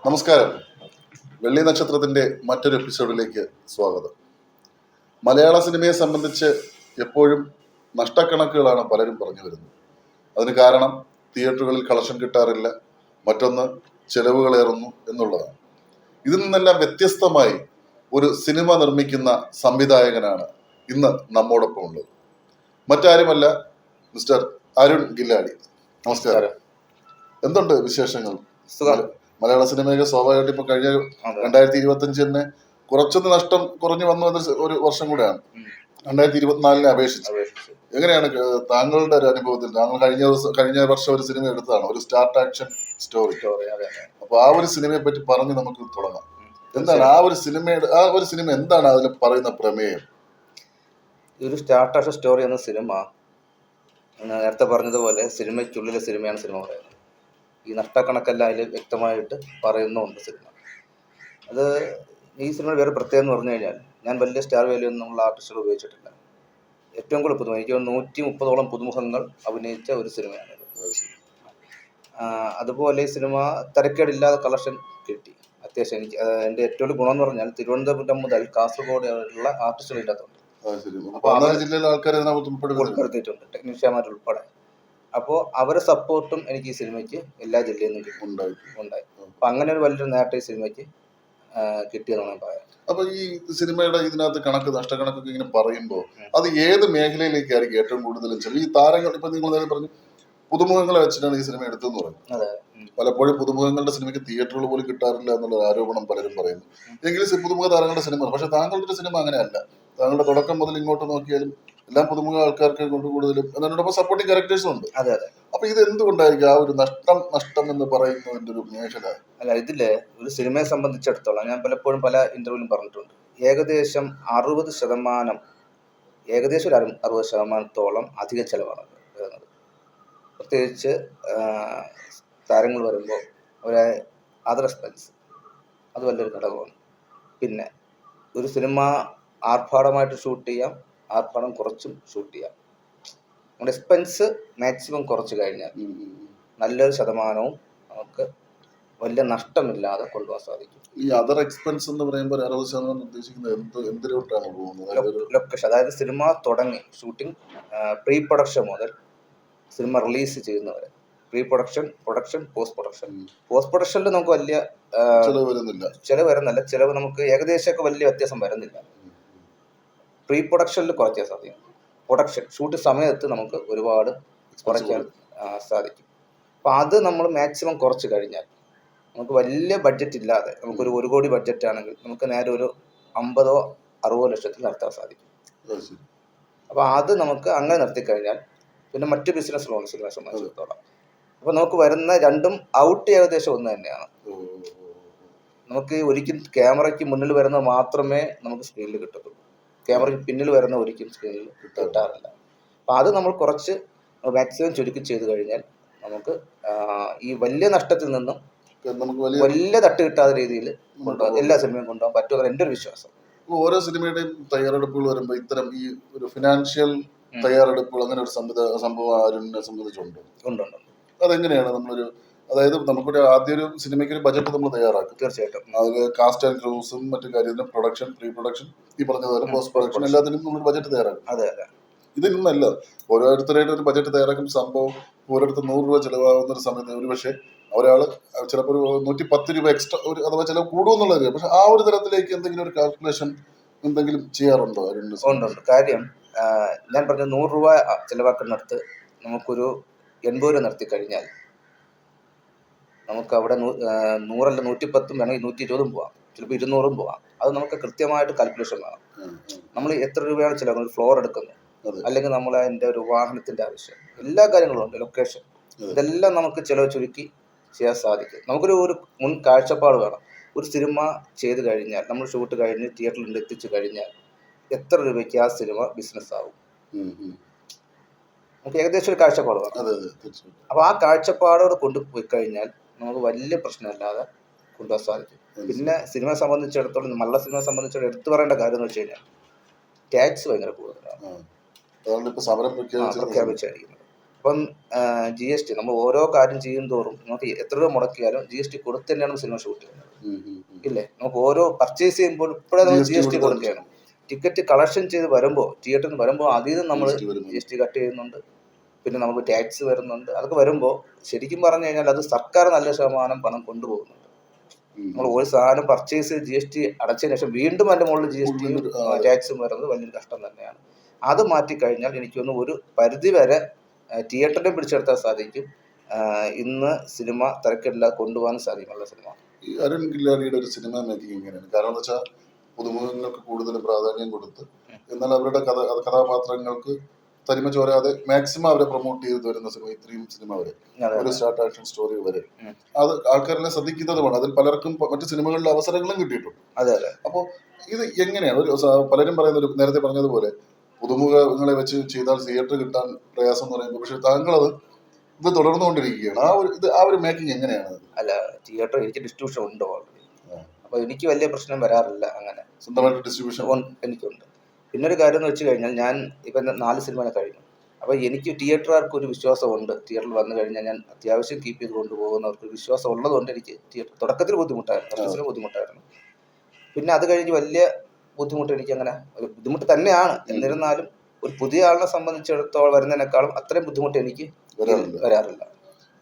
നമസ്കാരം. വെള്ളി നക്ഷത്രത്തിന്റെ മറ്റൊരു എപ്പിസോഡിലേക്ക് സ്വാഗതം. മലയാള സിനിമയെ സംബന്ധിച്ച് എപ്പോഴും നഷ്ടക്കണക്കുകളാണ് പലരും പറഞ്ഞു വരുന്നത്. അതിന് കാരണം തിയേറ്ററുകളിൽ കളക്ഷൻ കിട്ടാറില്ല, മറ്റൊന്ന് ചെലവുകളേറുന്നു എന്നുള്ളതാണ്. ഇതിൽ നിന്നെല്ലാം വ്യത്യസ്തമായി ഒരു സിനിമ നിർമ്മിക്കുന്ന സംവിധായകനാണ് ഇന്ന് നമ്മോടൊപ്പം ഉള്ളത്. മറ്റാരുമല്ല, മിസ്റ്റർ അരുൺ ഗില്ലാടി. നമസ്കാരം. എന്തുണ്ട് വിശേഷങ്ങൾ? മലയാള സിനിമയൊക്കെ സ്വാഭാവികമായിട്ട് ഇപ്പൊ കഴിഞ്ഞ 2025 തന്നെ കുറച്ചൊന്ന് നഷ്ടം കുറഞ്ഞു വന്നു ഒരു വർഷം കൂടെയാണ് 2024 അപേക്ഷിച്ച്. എങ്ങനെയാണ് താങ്കളുടെ ഒരു അനുഭവത്തിൽ? താങ്കൾ കഴിഞ്ഞ വർഷം ഒരു സിനിമ എടുത്തതാണ്, ഒരു സ്റ്റാർട്ട് ആക്ഷൻ സ്റ്റോറി. അപ്പൊ ആ ഒരു സിനിമയെ പറ്റി പറഞ്ഞ് നമുക്ക് തുടങ്ങാം. എന്താണ് ആ ഒരു സിനിമ എന്താണ് അതിൽ പറയുന്ന പ്രമേയം? ഒരു സ്റ്റാർട്ട് ആക്ഷൻ സ്റ്റോറി എന്ന സിനിമ നേരത്തെ പറഞ്ഞതുപോലെ സിനിമയ്ക്കുള്ളിലെ സിനിമയാണ് സിനിമ പറയുന്നത്. ഈ നഷ്ടക്കണക്കെല്ലാം അതിൽ വ്യക്തമായിട്ട് പറയുന്നുണ്ട് സിനിമ. അത് ഈ സിനിമയുടെ വേറെ പ്രത്യേകത എന്ന് പറഞ്ഞു കഴിഞ്ഞാൽ, ഞാൻ വലിയ സ്റ്റാർ വാല്യൂ ഒന്നും നമ്മൾ ആർട്ടിസ്റ്റുകൾ ഉപയോഗിച്ചിട്ടില്ല. ഏറ്റവും കൂടുതൽ പുതുമുഖം, എനിക്ക് 130ഓളം പുതുമുഖങ്ങൾ അഭിനയിച്ച ഒരു സിനിമയാണിത്. അതുപോലെ ഈ സിനിമ തരക്കേടില്ലാതെ കളക്ഷൻ കിട്ടി. അത്യാവശ്യം എനിക്ക് എൻ്റെ ഏറ്റവും വലിയ ഗുണം എന്ന് പറഞ്ഞാൽ തിരുവനന്തപുരം മുതൽ കാസർഗോഡ് ഉള്ള ആർട്ടിസ്റ്റുകൾ ഇതിനകത്തുണ്ട്. ഉൾപ്പെടുത്തിയിട്ടുണ്ട്, ടെക്നീഷ്യന്മാരുൾപ്പെടെ. അപ്പോൾ അവരെ സപ്പോർട്ടും എനിക്ക് ഈ സിനിമയ്ക്ക് എല്ലാ ജില്ലയിൽ നിന്നും ഉണ്ടായി. അപ്പൊ അങ്ങനെ ഒരു വലിയൊരു നേട്ടം ഈ സിനിമയ്ക്ക് കിട്ടിയതാണ് പറയാം. അപ്പൊ ഈ സിനിമയുടെ ഇതിനകത്ത് നഷ്ടക്കണക്കൊക്കെ ഇങ്ങനെ പറയുമ്പോൾ അത് ഏത് മേഖലയിലേക്കായിരിക്കും ഏറ്റവും കൂടുതലും ചെലവ്? ഈ താരങ്ങൾ, ഇപ്പൊ നിങ്ങൾ നേരെ പറഞ്ഞു പുതുമുഖങ്ങളെ വെച്ചിട്ടാണ് ഈ സിനിമ എടുത്തതെന്ന് പറയുന്നത്. പലപ്പോഴും പുതുമുഖങ്ങളുടെ സിനിമയ്ക്ക് തിയേറ്ററുകൾ പോലും കിട്ടാറില്ല എന്നുള്ള ആരോപണം പലരും പറയുന്നു. എങ്കിലും പുതുമുഖ താരങ്ങളുടെ സിനിമ, പക്ഷെ താങ്കളുടെ സിനിമ അങ്ങനെയല്ല. താങ്കളുടെ തുടക്കം മുതൽ ഇങ്ങോട്ട് നോക്കിയാലും എല്ലാം പുതുമുഖ ആൾക്കാർക്ക് കൂടുതലും അതിനോടൊപ്പം സപ്പോർട്ടിങ് ക്യാരക്ടേഴ്സും ഉണ്ട്. അപ്പൊ ഇത് എന്തുകൊണ്ടായിരിക്കും ആ ഒരു നഷ്ടം എന്ന് പറയുന്നതിന്റെ ഒരു മേഖല? അല്ല, ഇതില് ഒരു സിനിമയെ സംബന്ധിച്ചിടത്തോളം ഞാൻ പലപ്പോഴും പല ഇന്റർവ്യൂവിലും പറഞ്ഞിട്ടുണ്ട്, ഏകദേശം 60%-60%-ഓളം അധിക ചെലവാണ് വരുന്നത്. പ്രത്യേകിച്ച് താരങ്ങൾ വരുമ്പോൾ അവരെ അതർ എക്സ്പെൻസ്, അത് വലിയൊരു ഘടകമാണ്. പിന്നെ ഒരു സിനിമ ആർഭാടമായിട്ട് ഷൂട്ട് ചെയ്യാം, ആർഭാടം കുറച്ചും ഷൂട്ട് ചെയ്യാം. നമ്മുടെ എക്സ്പെൻസ് മാക്സിമം കുറച്ച് കഴിഞ്ഞാൽ നല്ലൊരു ശതമാനവും നമുക്ക് വലിയ നഷ്ടമില്ലാതെ കൊണ്ടുപോകാൻ സാധിക്കും. ഈ അതർ എക്സ്പെൻസ് എന്ന് പറയുമ്പോൾ 60% ഉദ്ദേശിക്കുന്നത് എന്തിലോട്ടാണ് പോകുന്നത്? ലൊക്കേഷൻ, അതായത് സിനിമ തുടങ്ങി ഷൂട്ടിംഗ്, പ്രീ പ്രൊഡക്ഷൻ മുതൽ സിനിമ റിലീസ് ചെയ്യുന്നവരെ. Pre production, production, post production. Post പ്രൊഡക്ഷനിൽ നമുക്ക് വലിയ ചിലവ് വരുന്നില്ല. ചിലവ് നമുക്ക് ഏകദേശമൊക്കെ വലിയ വ്യത്യാസം വരുന്നില്ല. പ്രീ പ്രൊഡക്ഷനിൽ കുറയ്ക്കാൻ സാധിക്കും. പ്രൊഡക്ഷൻ ഷൂട്ട് സമയത്ത് നമുക്ക് ഒരുപാട് കുറയ്ക്കാൻ സാധിക്കും. അപ്പം അത് നമ്മൾ മാക്സിമം കുറച്ച് കഴിഞ്ഞാൽ നമുക്ക് വലിയ ബഡ്ജറ്റ് ഇല്ലാതെ, നമുക്കൊരു 1 കോടി ബഡ്ജറ്റ് ആണെങ്കിൽ നമുക്ക് നേരെ ഒരു 50-60 ലക്ഷത്തിൽ നിർത്താൻ സാധിക്കും. അപ്പം അത് നമുക്ക് അങ്ങനെ നിർത്തിക്കഴിഞ്ഞാൽ പിന്നെ മറ്റ് ബിസിനസ് ലോൺ സിനിമയെ സംബന്ധിച്ചിടത്തോളം അപ്പോൾ നമുക്ക് വരുന്ന രണ്ടും ഔട്ട് ഏകദേശം ഒന്ന് തന്നെയാണ്. നമുക്ക് ഒരിക്കലും ക്യാമറയ്ക്ക് മുന്നിൽ വരുന്നത് മാത്രമേ നമുക്ക് സ്ക്രീനിൽ കിട്ടത്തുള്ളൂ. ക്യാമറയ്ക്ക് പിന്നിൽ വരുന്ന ഒരിക്കലും സ്ക്രീനിൽ കിട്ടാറില്ല. അപ്പം അത് നമ്മൾ കുറച്ച് മാക്സിമം ചുരുക്കി ചെയ്ത് കഴിഞ്ഞാൽ നമുക്ക് ഈ വലിയ നഷ്ടത്തിൽ നിന്നും വലിയ തട്ട് കിട്ടാത്ത രീതിയിൽ കൊണ്ടുപോകാൻ, എല്ലാ സിനിമയും കൊണ്ടുപോകാൻ പറ്റുമെന്നാണ് എൻ്റെ ഒരു വിശ്വാസം. ഓരോ സിനിമയുടെയും തയ്യാറെടുപ്പുകൾ വരുമ്പോൾ ഇത്തരം ഈ ഒരു ഫിനാൻഷ്യൽ തയ്യാറെടുപ്പുകൾ, അങ്ങനെ ഒരു സംഭവം ആരുവിനെ സംബന്ധിച്ചുണ്ട്? അതെങ്ങനെയാണ് നമ്മളൊരു, അതായത് നമുക്കൊരു ആദ്യം ഒരു സിനിമയ്ക്ക് ഒരു ബജറ്റ് നമ്മൾ തയ്യാറാക്കും. തീർച്ചയായിട്ടും അത് കാസ്റ്റ് ആൻഡ് ക്രൂസും മറ്റു കാര്യത്തിനും പ്രൊഡക്ഷൻ, പ്രീ പ്രൊഡക്ഷൻ, ഈ പറഞ്ഞതുപോലെ പോസ്റ്റ് പ്രൊഡക്ഷൻ, എല്ലാത്തിനും നമ്മൾ ബജറ്റ് തയ്യാറാക്കും. ഇതിനൊന്നല്ല, ഓരോരുത്തരായിട്ട് ഒരു ബജറ്റ് തയ്യാറാക്കും. സംഭവം ഓരോരുത്തർ 100 രൂപ ചിലവാകുന്ന ഒരു സമയത്ത് ഒരു പക്ഷേ ഒരാള് ചിലപ്പോൾ ഒരു 110 രൂപ എക്സ്ട്രാ ഒരു അഥവാ ചിലവ് കൂടുമെന്നുള്ളത്. പക്ഷെ ആ ഒരു തരത്തിലേക്ക് എന്തെങ്കിലും ഒരു കാൽക്കുലേഷൻ എന്തെങ്കിലും ചെയ്യാറുണ്ടോ? ഉണ്ട്. കാര്യം ഞാൻ പറഞ്ഞ 100 രൂപ ചിലവാക്കുന്നിടത്ത് നമുക്കൊരു 80 രൂപ നിർത്തി കഴിഞ്ഞാൽ നമുക്ക് അവിടെ 100 110 വേണമെങ്കിൽ 120 പോവാം, ചിലപ്പോൾ 200 പോവാം. അത് നമുക്ക് കൃത്യമായിട്ട് കാൽക്കുലേഷൻ വേണം. നമ്മൾ എത്ര രൂപയാണ് ചിലവ്, ഫ്ലോർ എടുക്കുന്നത്, അല്ലെങ്കിൽ നമ്മൾ അതിൻ്റെ ഒരു വാഹനത്തിൻ്റെ ആവശ്യം, എല്ലാ കാര്യങ്ങളും ഉണ്ട്, ലൊക്കേഷൻ, ഇതെല്ലാം നമുക്ക് ചിലവ് ചുരുക്കി ചെയ്യാൻ സാധിക്കും. നമുക്കൊരു മുൻ കാഴ്ചപ്പാട് വേണം. ഒരു സിനിമ ചെയ്ത് കഴിഞ്ഞാൽ, നമ്മൾ ഷൂട്ട് കഴിഞ്ഞ് തിയേറ്ററിൽ എത്തിച്ചു കഴിഞ്ഞാൽ എത്ര രൂപയ്ക്ക് ആ സിനിമ ബിസിനസ് ആവും, നമുക്ക് ഏകദേശം ഒരു കാഴ്ചപ്പാട് വേണം. അപ്പോൾ ആ കാഴ്ചപ്പാടോട് കൊണ്ടുപോയി കഴിഞ്ഞാൽ നമുക്ക് വലിയ പ്രശ്നമില്ലാതെ കൊണ്ടുപോകാൻ സാധിക്കും. പിന്നെ സിനിമയെ സംബന്ധിച്ചിടത്തോളം, നല്ല സിനിമയെ സംബന്ധിച്ചിടത്തോളം എടുത്തു പറയേണ്ട കാര്യം എന്ന് വെച്ച് കഴിഞ്ഞാൽ ടാക്സ് ഭയങ്കര കൂടുതലാണ് പ്രഖ്യാപിച്ചായിരിക്കുന്നത്. അപ്പം GST നമ്മൾ ഓരോ കാര്യം ചെയ്യും തോറും നമുക്ക് എത്ര രൂപ മുടക്കിയാലും GST കൊടുത്ത് തന്നെയാണ് സിനിമ ഷൂട്ട് ചെയ്യുന്നത്. ഇല്ലേ, നമുക്ക് ഓരോ പർച്ചേസ് ചെയ്യുമ്പോൾ ഇപ്പോഴേ നമ്മൾ GST കൊടുക്കുകയാണ്. ടിക്കറ്റ് കളക്ഷൻ ചെയ്ത് വരുമ്പോൾ തിയേറ്ററിൽ വരുമ്പോൾ അതിൽ നിന്ന് നമ്മൾ GST കട്ട് ചെയ്യുന്നുണ്ട്. പിന്നെ നമുക്ക് ടാക്സ് വരുന്നുണ്ട്. അതൊക്കെ വരുമ്പോൾ ശരിക്കും പറഞ്ഞു കഴിഞ്ഞാൽ അത് സർക്കാർ നല്ല ശതമാനം പണം കൊണ്ടുപോകുന്നുണ്ട്. നമ്മൾ ഒരു സാധനം പർച്ചേസ് ചെയ്ത് GST അടച്ചതിന് ശേഷം വീണ്ടും അതിൻ്റെ മുകളിൽ GST ടാക്സും വരുന്നത് വലിയൊരു കഷ്ടം തന്നെയാണ്. അത് മാറ്റിക്കഴിഞ്ഞാൽ എനിക്കൊന്ന് ഒരു പരിധി വരെ തിയേറ്ററിനെ പിടിച്ചെടുത്താൽ സാധിക്കും. ഇന്ന് സിനിമ തിരക്കില്ലാതെ കൊണ്ടുപോകാൻ സാധിക്കുള്ള സിനിമ. ഈ അരുൺ ഗില്ലാഡിയുടെ ഒരു സിനിമ മേക്കിംഗ് എങ്ങനെയാണ്? കാരണം എന്ന് വെച്ചാൽ പുതുമുഖങ്ങൾക്ക് കൂടുതൽ പ്രാധാന്യം കൊടുത്ത് എന്നാൽ അവരുടെ കഥാപാത്രങ്ങൾക്ക് തനിമ ചോരാതെ മാക്സിമം അവരെ പ്രൊമോട്ട് ചെയ്ത് വരുന്ന സിനിമ, ഇത്രയും സിനിമ വരെ ഒരു സ്റ്റാർട്ട് ആക്ഷൻ സ്റ്റോറി വരെ അത് ആൾക്കാരെല്ലാം ശ്രദ്ധിക്കുന്നതുമാണ്. അതിൽ പലർക്കും മറ്റു സിനിമകളിലെ അവസരങ്ങളും കിട്ടിയിട്ടുണ്ട്. അതെ. അപ്പോൾ ഇത് എങ്ങനെയാണ് പലരും പറയുന്ന നേരത്തെ പറഞ്ഞതുപോലെ പുതുമുഖങ്ങളെ വെച്ച് ചെയ്താൽ തിയേറ്റർ കിട്ടാൻ പ്രയാസം എന്ന് പറയുമ്പോൾ, പക്ഷെ താങ്കളത് ഇത് തുടർന്നുകൊണ്ടിരിക്കുകയാണ്. ആ ഒരു മേക്കിംഗ് എങ്ങനെയാണ്? അല്ല, തിയേറ്റർ എനിക്ക് ഡിസ്ട്രിബ്യൂഷൻ ഉണ്ട് ഓൾറെഡി. അപ്പൊ എനിക്ക് വലിയ പ്രശ്നം വരാറില്ല. അങ്ങനെ സ്വന്തമായിട്ട് ഡിസ്ട്രിബ്യൂഷൻ എനിക്കുണ്ട്. പിന്നെ ഒരു കാര്യം എന്ന് വെച്ച് കഴിഞ്ഞാൽ ഞാൻ ഇപ്പം 4 സിനിമ കഴിഞ്ഞു. അപ്പോൾ എനിക്ക് തിയേറ്ററുകാർക്ക് ഒരു വിശ്വാസമുണ്ട്. തിയേറ്ററിൽ വന്നു കഴിഞ്ഞാൽ ഞാൻ അത്യാവശ്യം കീപ്പ് ചെയ്ത് കൊണ്ടുപോകുന്നവർക്ക് വിശ്വാസം ഉള്ളതുകൊണ്ട് എനിക്ക് തിയേറ്റർ തുടക്കത്തിൽ ബുദ്ധിമുട്ടായിരുന്നു. പിന്നെ അത് കഴിഞ്ഞ് വലിയ ബുദ്ധിമുട്ട് എനിക്ക് അങ്ങനെ ഒരു ബുദ്ധിമുട്ട് തന്നെയാണ്. എന്നിരുന്നാലും ഒരു പുതിയ ആളിനെ സംബന്ധിച്ചിടത്തോളം വരുന്നതിനേക്കാളും അത്രയും ബുദ്ധിമുട്ട് എനിക്ക് വരാറില്ല.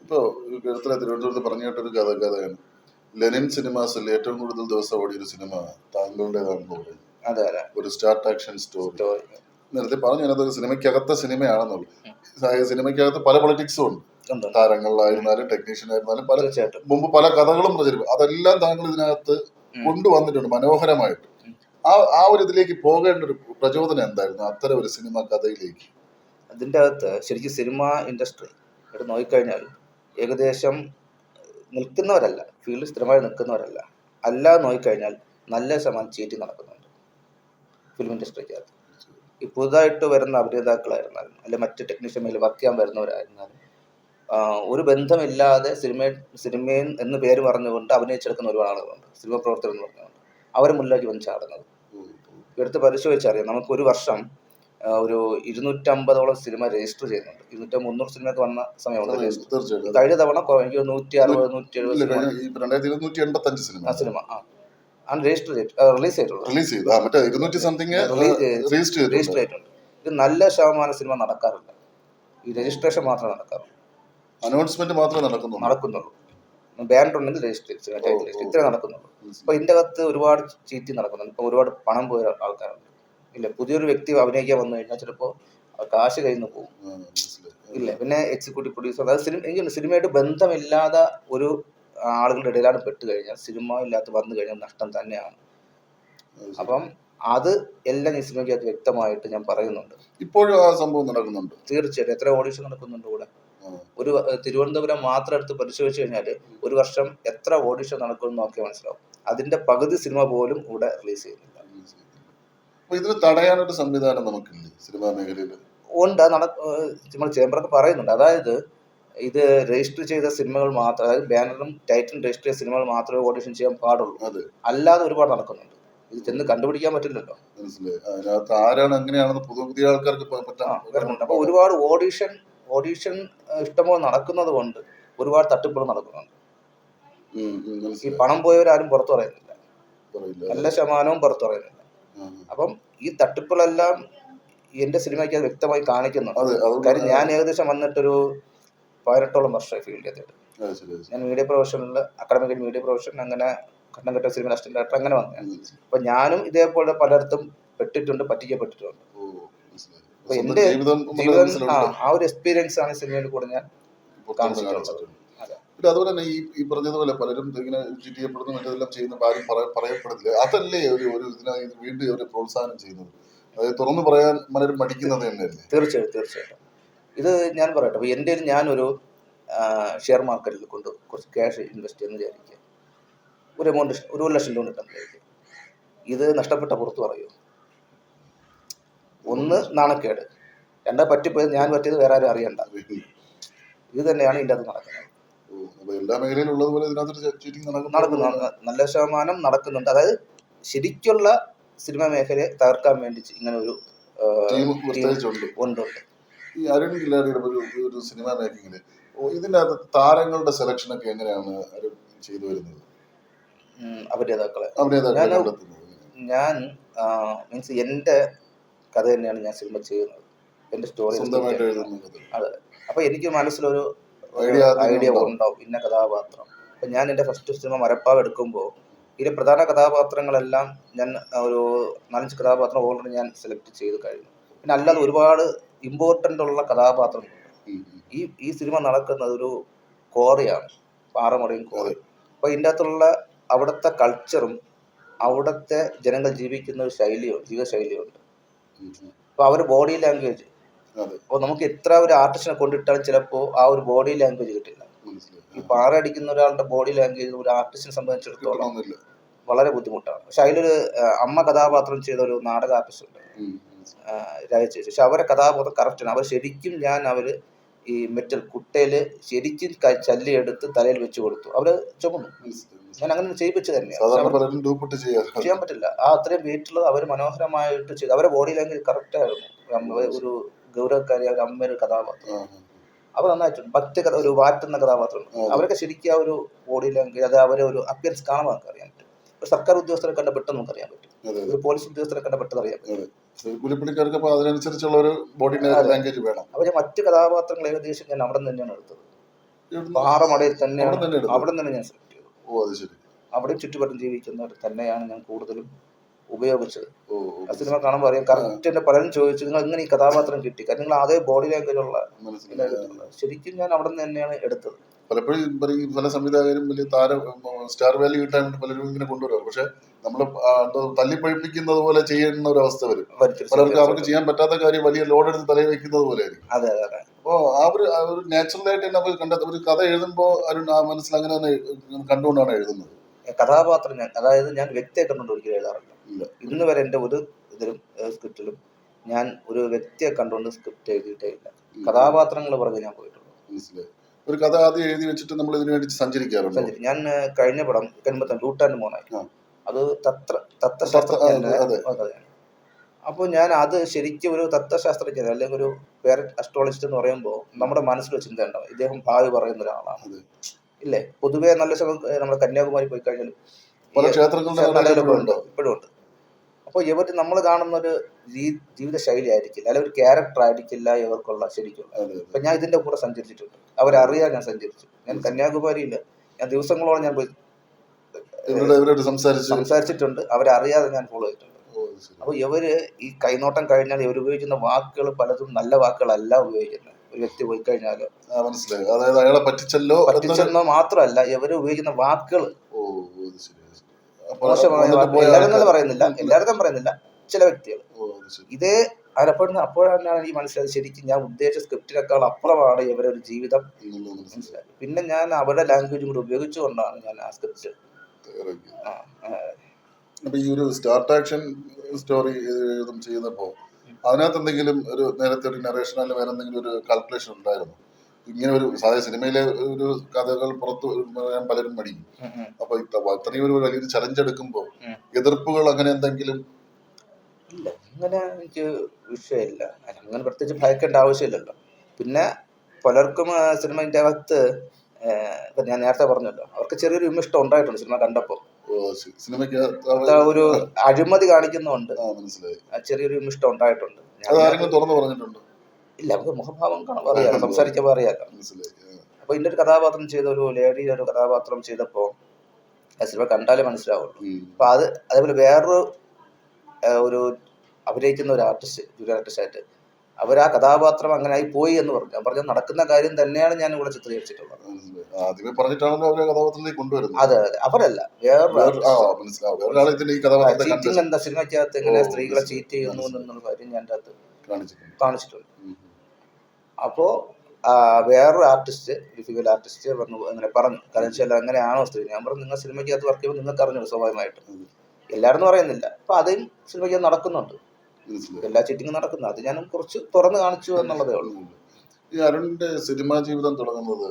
ഇപ്പോൾ തിരുവനന്തപുരത്ത് പറഞ്ഞു കേട്ടൊരു കഥയാണ്, ലെനിൻ സിനിമാസിൽ ഏറ്റവും കൂടുതൽ ദിവസം ഓടിയൊരു സിനിമ താങ്കളുടേതാണെന്ന് പറയുന്നത്. അതെ, ഒരു സ്റ്റാർട്ട് ആക്ഷൻ സ്റ്റോറി. നേരത്തെ പറഞ്ഞു അതൊരു സിനിമയ്ക്കകത്ത സിനിമയാണെന്നുള്ളു. സിനിമയ്ക്കകത്ത് പല പൊളിറ്റിക്സും ഉണ്ട്. താരങ്ങളിലായിരുന്നാലും ടെക്നീഷ്യൻ ആയിരുന്നാലും മുമ്പ് പല കഥകളും പ്രചരിക്കും. അതെല്ലാം താങ്കൾ ഇതിനകത്ത് കൊണ്ടുവന്നിട്ടുണ്ട് മനോഹരമായിട്ട്. ആ ഒരു ഇതിലേക്ക് പോകേണ്ട ഒരു പ്രചോദനം എന്തായിരുന്നു അത്തരം ഒരു സിനിമ കഥയിലേക്ക്? അതിൻ്റെ അകത്ത് ശരിക്കും സിനിമ ഇൻഡസ്ട്രി ഇവിടെ നോക്കിക്കഴിഞ്ഞാൽ ഏകദേശം നിൽക്കുന്നവരല്ല, ഫീൽഡിൽ സ്ഥിരമായി നിൽക്കുന്നവരല്ല, അല്ലാതെ നോക്കിക്കഴിഞ്ഞാൽ നല്ല ശതമാനം ചീറ്റിംഗ് നടക്കുന്നുണ്ട് ഫിലിം ഇൻഡസ്ട്രിക്കകത്ത്. ഈ പുതുതായിട്ട് വരുന്ന അഭിനേതാക്കളായിരുന്നാലും അല്ലെ മറ്റ് ടെക്നീഷ്യൻ മേൽ വർക്ക് ചെയ്യാൻ വരുന്നവരായിരുന്നാലും ഒരു ബന്ധമില്ലാതെ സിനിമയിൽ എന്ന് പേര് പറഞ്ഞുകൊണ്ട് അഭിനയിച്ചെടുക്കുന്ന ഒരുപാട് ആളുകളുണ്ട്. സിനിമ പ്രവർത്തകർ എന്ന് പറഞ്ഞുകൊണ്ട് അവരെ മുന്നിലേക്ക് വന്ന് ചാടുന്നത് എടുത്ത് പരിശോധിച്ചറിയാം. നമുക്കൊരു വർഷം ഒരു 250ഓളം സിനിമ രജിസ്റ്റർ ചെയ്യുന്നുണ്ട്. 200-300 സിനിമയൊക്കെ വന്ന സമയമുണ്ട് രജിസ്റ്റർ. കഴിഞ്ഞ തവണ എനിക്ക് 160-170 സിനിമ രജിസ്റ്റർ റിലീസ് ചെയ്തിട്ടുണ്ട്. ഇത് നല്ല ശതമാനം സിനിമ നടക്കാറില്ല. ഈ രജിസ്ട്രേഷൻ മാത്രമേ നടക്കാറുള്ളൂ. അനൗൺസ്മെന്റ് മാത്രമേ നടക്കുന്നുള്ളൂ. ബാൻഡ് ഉണ്ടെങ്കിൽ രജിസ്റ്റർ ഇത്രേ നടക്കുന്നുള്ളൂ. അപ്പൊ ഇതിന്റെ അകത്ത് ഒരുപാട് ചീറ്റി നടക്കുന്നുണ്ട്. ഇപ്പൊ ഒരുപാട് പണം പോയ ആൾക്കാരുണ്ട്. ഇല്ല, പുതിയൊരു വ്യക്തി അഭിനയിക്കാൻ വന്നു കഴിഞ്ഞാൽ ചിലപ്പോൾ കാശ് കയ്യിൽ നിന്ന് പോകും. ഇല്ല, പിന്നെ എക്സിക്യൂട്ടീവ് പ്രൊഡ്യൂസർ, അതായത് സിനിമയായിട്ട് ബന്ധമില്ലാതെ ഒരു ആളുകളുടെ ഇടയിലാണ് പെട്ട് കഴിഞ്ഞാൽ സിനിമ ഇല്ലാത്ത വന്നു കഴിഞ്ഞാൽ നഷ്ടം തന്നെയാണ്. അപ്പം അത് എല്ലാം ഈ സിനിമയ്ക്കകത്ത് വ്യക്തമായിട്ട് ഞാൻ പറയുന്നുണ്ട്. ഇപ്പോഴും ആ സംഭവം നടക്കുന്നുണ്ട്. തീർച്ചയായിട്ടും എത്ര ഓഡിഷൻ നടക്കുന്നുണ്ട് ഇവിടെ. ഒരു തിരുവനന്തപുരം മാത്രം എടുത്ത് പരിശോധിച്ച് കഴിഞ്ഞാൽ ഒരു വർഷം എത്ര ഓഡിഷൻ നടക്കുമെന്ന് നോക്കിയാൽ മനസ്സിലാവും. അതിന്റെ പകുതി സിനിമ പോലും ഇവിടെ റിലീസ് ചെയ്യുന്നില്ല. ഇതിന് തടയാനൊരു സംവിധാനം നമുക്കില്ലേ സിനിമാ മേഖലയിൽ? ഉണ്ട്, നമ്മൾ ചേംബറൊക്കെ പറയുന്നുണ്ട്. അതായത് ഇത് രജിസ്റ്റർ ചെയ്ത സിനിമകൾ മാത്രം, അതായത് ബാനറും ടൈറ്റിലും രജിസ്റ്റർ ചെയ്ത സിനിമകൾ മാത്രമേ ഓഡിഷൻ ചെയ്യാൻ പാടുള്ളൂ. അല്ലാതെ ഒരുപാട് നടക്കുന്നുണ്ട്. ഇത് ചെന്ന് കണ്ടുപിടിക്കാൻ പറ്റില്ലല്ലോ. ആരാണ് എങ്ങനെയാണെന്ന് പുതിയ ആൾക്കാർക്ക് വരുന്നുണ്ട്. അപ്പൊ ഒരുപാട് ഓഡിഷൻ ഇഷ്ടംപോലെ നടക്കുന്നത് കൊണ്ട് ഒരുപാട് തട്ടിപ്പുകൾ നടക്കുന്നുണ്ട്. ഈ പണം പോയവരാരും പുറത്തു പറയുന്നില്ല, നല്ല ശതമാനവും പുറത്തു പറയുന്നില്ല. അപ്പം ഈ തട്ടിപ്പുകളെല്ലാം എന്റെ സിനിമയ്ക്ക് അത് വ്യക്തമായി കാണിക്കുന്നുണ്ട്. കാര്യം ഞാൻ ഏകദേശം വന്നിട്ടൊരു 18ഓളം വർഷമായി ഫീൽഡ് ചെയ്തിട്ട്. ഞാൻ മീഡിയ പ്രൊഫഷനിൽ അക്കാഡമിക് മീഡിയ പ്രൊഫഷൻ, അങ്ങനെ ഘട്ടം ഘട്ട സിനിമ അസിസ്റ്റന്റ് ഡയറക്ടർ അങ്ങനെ വന്നു. അപ്പൊ ഞാനും ഇതേപോലെ പലയിടത്തും പെട്ടിട്ടുണ്ട്, പറ്റിക്കപ്പെട്ടിട്ടുണ്ട്. അപ്പൊ എന്റെ ജീവിതം ആ ഒരു എക്സ്പീരിയൻസ് ആണ് സിനിമയിൽ കൂടെ ഞാൻ കാണിച്ചിട്ടുള്ളത്. അതുപോലെ തന്നെ ഈ പറഞ്ഞതുപോലെ പലരും ഇങ്ങനെ ചീറ്റ് ചെയ്യപ്പെടുന്നു, മറ്റെല്ലാം ചെയ്യുന്ന ആരും പറയപ്പെടുന്നില്ല. അതല്ലേ ഒരു വീണ്ടും അവരെ പ്രോത്സാഹനം ചെയ്യുന്നത്? അതായത് തുറന്നു പറയാൻ പലരും മടിക്കുന്നത് തന്നെയല്ലേ? തീർച്ചയായിട്ടും. ഇത് ഞാൻ പറയട്ടെ, അപ്പോൾ എൻ്റെ ഞാനൊരു ഷെയർ മാർക്കറ്റിൽ കൊണ്ട് കുറച്ച് ക്യാഷ് ഇൻവെസ്റ്റ് ചെയ്യുന്ന വിചാരിക്കുക. ഒരു എമൗണ്ട് 1 ലക്ഷം രൂപ കിട്ടുന്ന വിചാരിക്കുക. ഇത് നഷ്ടപ്പെട്ട പുറത്ത് പറയൂ. ഒന്ന്, നാണക്കേട്. രണ്ടാ, പറ്റിപ്പോയത് ഞാൻ പറ്റിയത് വേറെ ആരും അറിയണ്ട. ഇത് തന്നെയാണ് ഇതിൻ്റെ അത് നടക്കുന്നത്. എല്ലാ മേഖലയിലും ഉള്ളതുപോലെ നടക്കുന്നുണ്ട്, നല്ല ശതമാനം നടക്കുന്നുണ്ട്. അതായത് ശരിക്കുള്ള സിനിമ മേഖലയെ തകർക്കാൻ വേണ്ടി ഇങ്ങനെ ഒരു ഉണ്ട്. ഈ അരുൺ കില്ലാടിയുടെ ഒരു സിനിമ മേക്കിങ്ങില് ഇതിനകത്ത് താരങ്ങളുടെ സെലക്ഷൻ ഒക്കെ എങ്ങനെയാണ് അരുൺ ചെയ്തു വരുന്നത്? അഭിനേതാക്കളെ അഭിനേതാക്കളെ ഞാൻ കണ്ടെത്തുന്നത് ഞാൻ മീൻസ് എൻ്റെ കഥ തന്നെയാണ് ഞാൻ സിനിമ ചെയ്യുന്നത്. എൻ്റെ സ്റ്റോറി സ്വന്തമായിട്ട് എഴുതുന്നത് അതെ. അപ്പൊ എനിക്ക് മനസ്സിലൊരു ഐഡിയ ഐഡിയ ഉണ്ടാവും ഇന്ന കഥാപാത്രം. അപ്പൊ ഞാൻ എൻ്റെ ഫസ്റ്റ് സിനിമ മരപ്പാവ് എടുക്കുമ്പോൾ ഇതിലെ പ്രധാന കഥാപാത്രങ്ങളെല്ലാം ഞാൻ ഒരു 4-5 കഥാപാത്രം ഓൾറെഡി ഞാൻ സെലക്ട് ചെയ്ത് കഴിഞ്ഞു. പിന്നെ അല്ലാതെ ഒരുപാട് ഇമ്പോർട്ടൻ്റ് ഉള്ള കഥാപാത്രങ്ങളുണ്ട്. ഈ സിനിമ നടക്കുന്നത് ഒരു കോറിയാണ്, പാറമടയും കോറി. അപ്പോൾ ഇതിൻ്റെ അകത്തുള്ള അവിടുത്തെ കൾച്ചറും അവിടുത്തെ ജനങ്ങൾ ജീവിക്കുന്ന ഒരു ജീവിതശൈലിയുണ്ട്. അപ്പോൾ അവർ ബോഡി ലാംഗ്വേജ്, അപ്പോൾ നമുക്ക് എത്ര ഒരു ആർട്ടിസ്റ്റിനെ കൊണ്ടിട്ടാലും ചിലപ്പോൾ ആ ഒരു ബോഡി ലാംഗ്വേജ് കിട്ടില്ല. ഈ പാറ അടിക്കുന്ന ഒരാളുടെ ബോഡി ലാംഗ്വേജ് ഒരു ആർട്ടിസ്റ്റിനെ സംബന്ധിച്ചിടത്തോളം വളരെ ബുദ്ധിമുട്ടാണ്. പക്ഷെ അതിലൊരു അമ്മ കഥാപാത്രം ചെയ്ത ഒരു നാടക ആർട്ടിസ്റ്റ് ഉണ്ട്, രാജേഷ്. പക്ഷെ അവരെ കഥാപാത്രം കറക്റ്റാണ്. അവർ ശരിക്കും അവർ ഈ മെറ്റൽ കുട്ടയിൽ ശരിക്കും ചല്ലിയെടുത്ത് തലയിൽ വെച്ച് കൊടുത്തു. അവര് ചുമന്നു. ഞാൻ അങ്ങനെ ചെയ്യിപ്പിച്ചു തന്നെയാണ്, ചെയ്യാൻ പറ്റില്ല. ആ അത്രയും വെയിറ്റുള്ളത് അവർ മനോഹരമായിട്ട് ചെയ്തു. അവരുടെ ബോഡി ലാംഗ്വേജ് കറക്റ്റ് ആയിരുന്നു. ഒരു ഗൗരവക്കാരിയായ ഒരു അമ്മയുടെ കഥാപാത്രം അവർ നന്നായിട്ടുണ്ട്. ഒരു വാറ്റുന്ന കഥാപാത്രം അവരൊക്കെ ശരിക്കും ആ ഒരു ബോഡി ലാംഗ്വേജ്, അത് അവരെ ഒരു അപ്പിയറൻസ് കാണുമ്പോൾ നമുക്ക് അറിയാൻ പറ്റും. ഒരു സർക്കാർ ഉദ്യോഗസ്ഥരെ കണ്ട പെട്ടെന്ന് നമുക്ക് അറിയാൻ പറ്റും, ഒരു പോലീസ് ഉദ്യോഗസ്ഥരെ കണ്ട പെട്ടെന്ന് അറിയാൻ പറ്റും. അതിനനുസരിച്ചുള്ള ഒരു ബോഡി ലാംഗ്വേജ് വേണം. അവരെ മറ്റ് കഥാപാത്രങ്ങൾ ഏകദേശം ഞാൻ അവിടെ നിന്ന് തന്നെയാണ് എടുത്തത്. പാറമടയിൽ തന്നെയാണ്, അവിടെ തന്നെ ഞാൻ സെലക്ട് ചെയ്തു. അവിടെയും ചുറ്റുപാടും ജീവിക്കുന്നവർ തന്നെയാണ് ഞാൻ കൂടുതലും ഉപയോഗിച്ചത്. ആ സിനിമ കാണുമ്പോൾ അറിയാം കറക്റ്റ്. എന്നെ പലരും ചോദിച്ചു നിങ്ങൾ എങ്ങനെ ഈ കഥാപാത്രം കിട്ടി, കാരണം നിങ്ങൾ അതേ ബോഡി ലാംഗ്വേജ് ഉള്ള. ശരിക്കും ഞാൻ അവിടെ നിന്ന് തന്നെയാണ് എടുത്തത്. പലപ്പോഴും പല സംവിധായകരും വലിയ സ്റ്റാർ വാല്യൂ കിട്ടാൻ വേണ്ടി പലരും ഇങ്ങനെ കൊണ്ടുവരും. പക്ഷെ നമ്മൾ തല്ലിപ്പഴിപ്പിക്കുന്നത് പോലെ ചെയ്യുന്ന ഒരു അവസ്ഥ വരും. പലർക്കും അവർക്ക് ചെയ്യാൻ പറ്റാത്ത കാര്യം വലിയ ലോഡ് എടുത്ത് തലയിൽ വെക്കുന്നത് പോലെ ആയിരിക്കും. അപ്പോ ആ ഒരു നാച്ചുറലായിട്ട് തന്നെ അവർ കണ്ടെത്തും. ഒരു കഥ എഴുതുമ്പോൾ മനസ്സിൽ അങ്ങനെ തന്നെ കണ്ടുകൊണ്ടാണ് എഴുതുന്നത്. കഥാപാത്രം ഞാൻ വ്യക്തിയെ കണ്ടുകൊണ്ട് ഒരിക്കലും എഴുതാറില്ല. ഇന്ന് വരെ എൻ്റെ ഒരു ഇതിലും സ്ക്രിപ്റ്റിലും ഞാൻ ഒരു വ്യക്തിയെ കണ്ടുകൊണ്ട് സ്ക്രിപ്റ്റ് എഴുതിയിട്ടേ ഇല്ല. കഥാപാത്രങ്ങൾ പറഞ്ഞ് ഞാൻ പോയിട്ടുള്ളൂ. മനസ്സിലായി. ഒരു കഥ ആദ്യം എഴുതി വെച്ചിട്ട് നമ്മൾ ഇതിനു വേണ്ടി സഞ്ചരിക്കാറുണ്ട്. ഞാൻ കഴിഞ്ഞ പടം ലൂട്ടാൻ്റെ മോനായി, അത് തത്വശാസ്ത്രജ്ഞനാണ്. അപ്പോൾ ഞാൻ അത് ശരിക്കും ഒരു തത്വശാസ്ത്രജ്ഞൻ അല്ലെങ്കിൽ ഒരു പേരറ്റ് അസ്ട്രോളജിസ്റ്റ് എന്ന് പറയുമ്പോൾ നമ്മുടെ മനസ്സിൽ ചിന്ത ഉണ്ടാവും, ഇദ്ദേഹം ഭാവി പറയുന്ന ഒരാളാണ് ഇല്ലേ. പൊതുവേ നല്ല നമ്മുടെ കന്യാകുമാരി പോയി കഴിഞ്ഞാലും പല ക്ഷേത്രങ്ങളുണ്ട്, ഇപ്പോഴും ഉണ്ട്. അപ്പോൾ ഇവർ നമ്മൾ കാണുന്ന ഒരു ജീവിത ശൈലി ആയിരിക്കില്ല, അല്ലെങ്കിൽ ഒരു ക്യാരക്ടർ ആയിരിക്കില്ല ഇവർക്കുള്ള ശരിക്കും. അപ്പൊ ഞാൻ ഇതിന്റെ കൂടെ സഞ്ചരിച്ചിട്ടുണ്ട്, അവരറിയാൻ ഞാൻ സഞ്ചരിച്ചു. ഞാൻ കന്യാകുമാരിയിൽ ഞാൻ ദിവസങ്ങളോളം ഞാൻ പോയി സംസാരിച്ചിട്ടുണ്ട്, അവരറിയാതെ ഞാൻ ഫോളോ ചെയ്തിട്ടുണ്ട്. അപ്പൊ ഇവര് ഈ കൈനോട്ടം കഴിഞ്ഞാൽ ഇവർ ഉപയോഗിക്കുന്ന വാക്കുകൾ പലതും നല്ല വാക്കുകളല്ല ഉപയോഗിക്കുന്നത്. ഒരു വ്യക്തി പോയി കഴിഞ്ഞാലോ പറ്റിച്ചെന്നോ മാത്രമല്ല, ഇവര് ഉപയോഗിക്കുന്ന വാക്കുകൾ മോശമായ വാക്കുകൾ. എല്ലാവരും പറയുന്നില്ല, ചില വ്യക്തികൾ ഇതേ അപ്പോഴാണ് എനിക്ക് മനസ്സിലായത് ശരിക്കും ഞാൻ ഉദ്ദേശിച്ച സ്ക്രിപ്റ്റിനേക്കാൾ അപ്പുറമാണ് ഇവരൊരു ജീവിതം. മനസ്സിലായി. പിന്നെ ഞാൻ അവരുടെ ലാംഗ്വേജും കൂടി ഉപയോഗിച്ചുകൊണ്ടാണ് ഞാൻ ആ സ്ക്രിപ്റ്റ്. അപ്പൊ ഈ ഒരു സ്റ്റാർട്ട് ആക്ഷൻ സ്റ്റോറി ചെയ്യുന്നപ്പോ അതിനകത്ത് എന്തെങ്കിലും ഒരു നേരത്തെ ഒരു നറേഷൻ അല്ലെങ്കിൽ വേറെ എന്തെങ്കിലും ഒരു കാൽക്കുലേഷൻ ഉണ്ടായിരുന്നു? ഇങ്ങനെ ഒരു സാധാരണ സിനിമയിലെ ഒരു കഥകൾ പുറത്ത് പറയാൻ പലരും മടിക്കും. അപ്പൊ അത്രയും ഒരു വലിയൊരു ചലഞ്ച് എടുക്കുമ്പോ എതിർപ്പുകൾ അങ്ങനെ എന്തെങ്കിലും? ഇല്ല, അങ്ങനെ എനിക്ക് വിഷയമില്ല. അങ്ങനെ പ്രത്യേകിച്ച് ഭയക്കേണ്ട ആവശ്യമില്ലല്ലോ. പിന്നെ പലർക്കും സിനിമന്റെ അകത്ത് ഇപ്പൊ ഞാൻ നേരത്തെ പറഞ്ഞല്ലോ, അവർക്ക് ചെറിയൊരു വിമിഷ്ടം ഉണ്ടായിട്ടുണ്ട് സിനിമ കണ്ടപ്പോ. ഒരു അഴിമതി കാണിക്കുന്നുണ്ട്, ചെറിയൊരു വിമിഷ്ടം ഉണ്ടായിട്ടുണ്ട്. ഇല്ല, നമുക്ക് മുഖഭാവം അറിയാലോ, സംസാരിക്കുമ്പോ അറിയാലോ. അപ്പൊ ഇതിന്റെ ഒരു കഥാപാത്രം ചെയ്ത ഒരു ലേഡിയുടെ ഒരു കഥാപാത്രം ചെയ്തപ്പോ ആ സിനിമ കണ്ടാലേ മനസ്സിലാവുള്ളൂ. അപ്പൊ അതേപോലെ വേറൊരു അഭിനയിക്കുന്ന ഒരു ആർട്ടിസ്റ്റ്, ജൂനിയർ ആർട്ടിസ്റ്റായിട്ട് അവർ ആ കഥാപാത്രം അങ്ങനെ ആയി പോയി എന്ന് പറഞ്ഞു. ഞാൻ പറഞ്ഞ നടക്കുന്ന കാര്യം തന്നെയാണ് ഞാൻ ഇവിടെ ചിത്രീകരിച്ചിട്ടുള്ളത്. അതെ, അവരല്ല, ചീറ്റിംഗ് എന്താ സിനിമയ്ക്കകത്ത് എങ്ങനെ സ്ത്രീകളെ ചീറ്റ് ചെയ്യുന്നു എന്നുള്ള കാര്യം ഞാൻ അകത്ത് കാണിച്ചിട്ടുണ്ട്. അപ്പോ വേറൊരു ആർട്ടിസ്റ്റ്, ഒരു ഫീമെയിൽ ആർട്ടിസ്റ്റ് അങ്ങനെ പറഞ്ഞു, കാരണം വെച്ചാൽ അങ്ങനെയാണോ സ്ത്രീ? ഞാൻ പറഞ്ഞു നിങ്ങൾ സിനിമയ്ക്കകത്ത് വർക്ക് ചെയ്യുമ്പോൾ നിങ്ങൾക്ക് അറിഞ്ഞു സ്വാഭാവികമായിട്ടും, എല്ലാവരും പറയുന്നില്ല. അപ്പൊ അതും സിനിമയ്ക്കകത്ത് നടക്കുന്നുണ്ട്, എല്ലാ ചീറ്റിങ്ങും നടക്കുന്നു. അത് ഞാൻ കുറച്ച് തുറന്ന് കാണിച്ചു എന്നുള്ളതേ ഉള്ളൂ. ഈ അരുണിന്റെ സിനിമാ ജീവിതം തുടങ്ങുന്നത്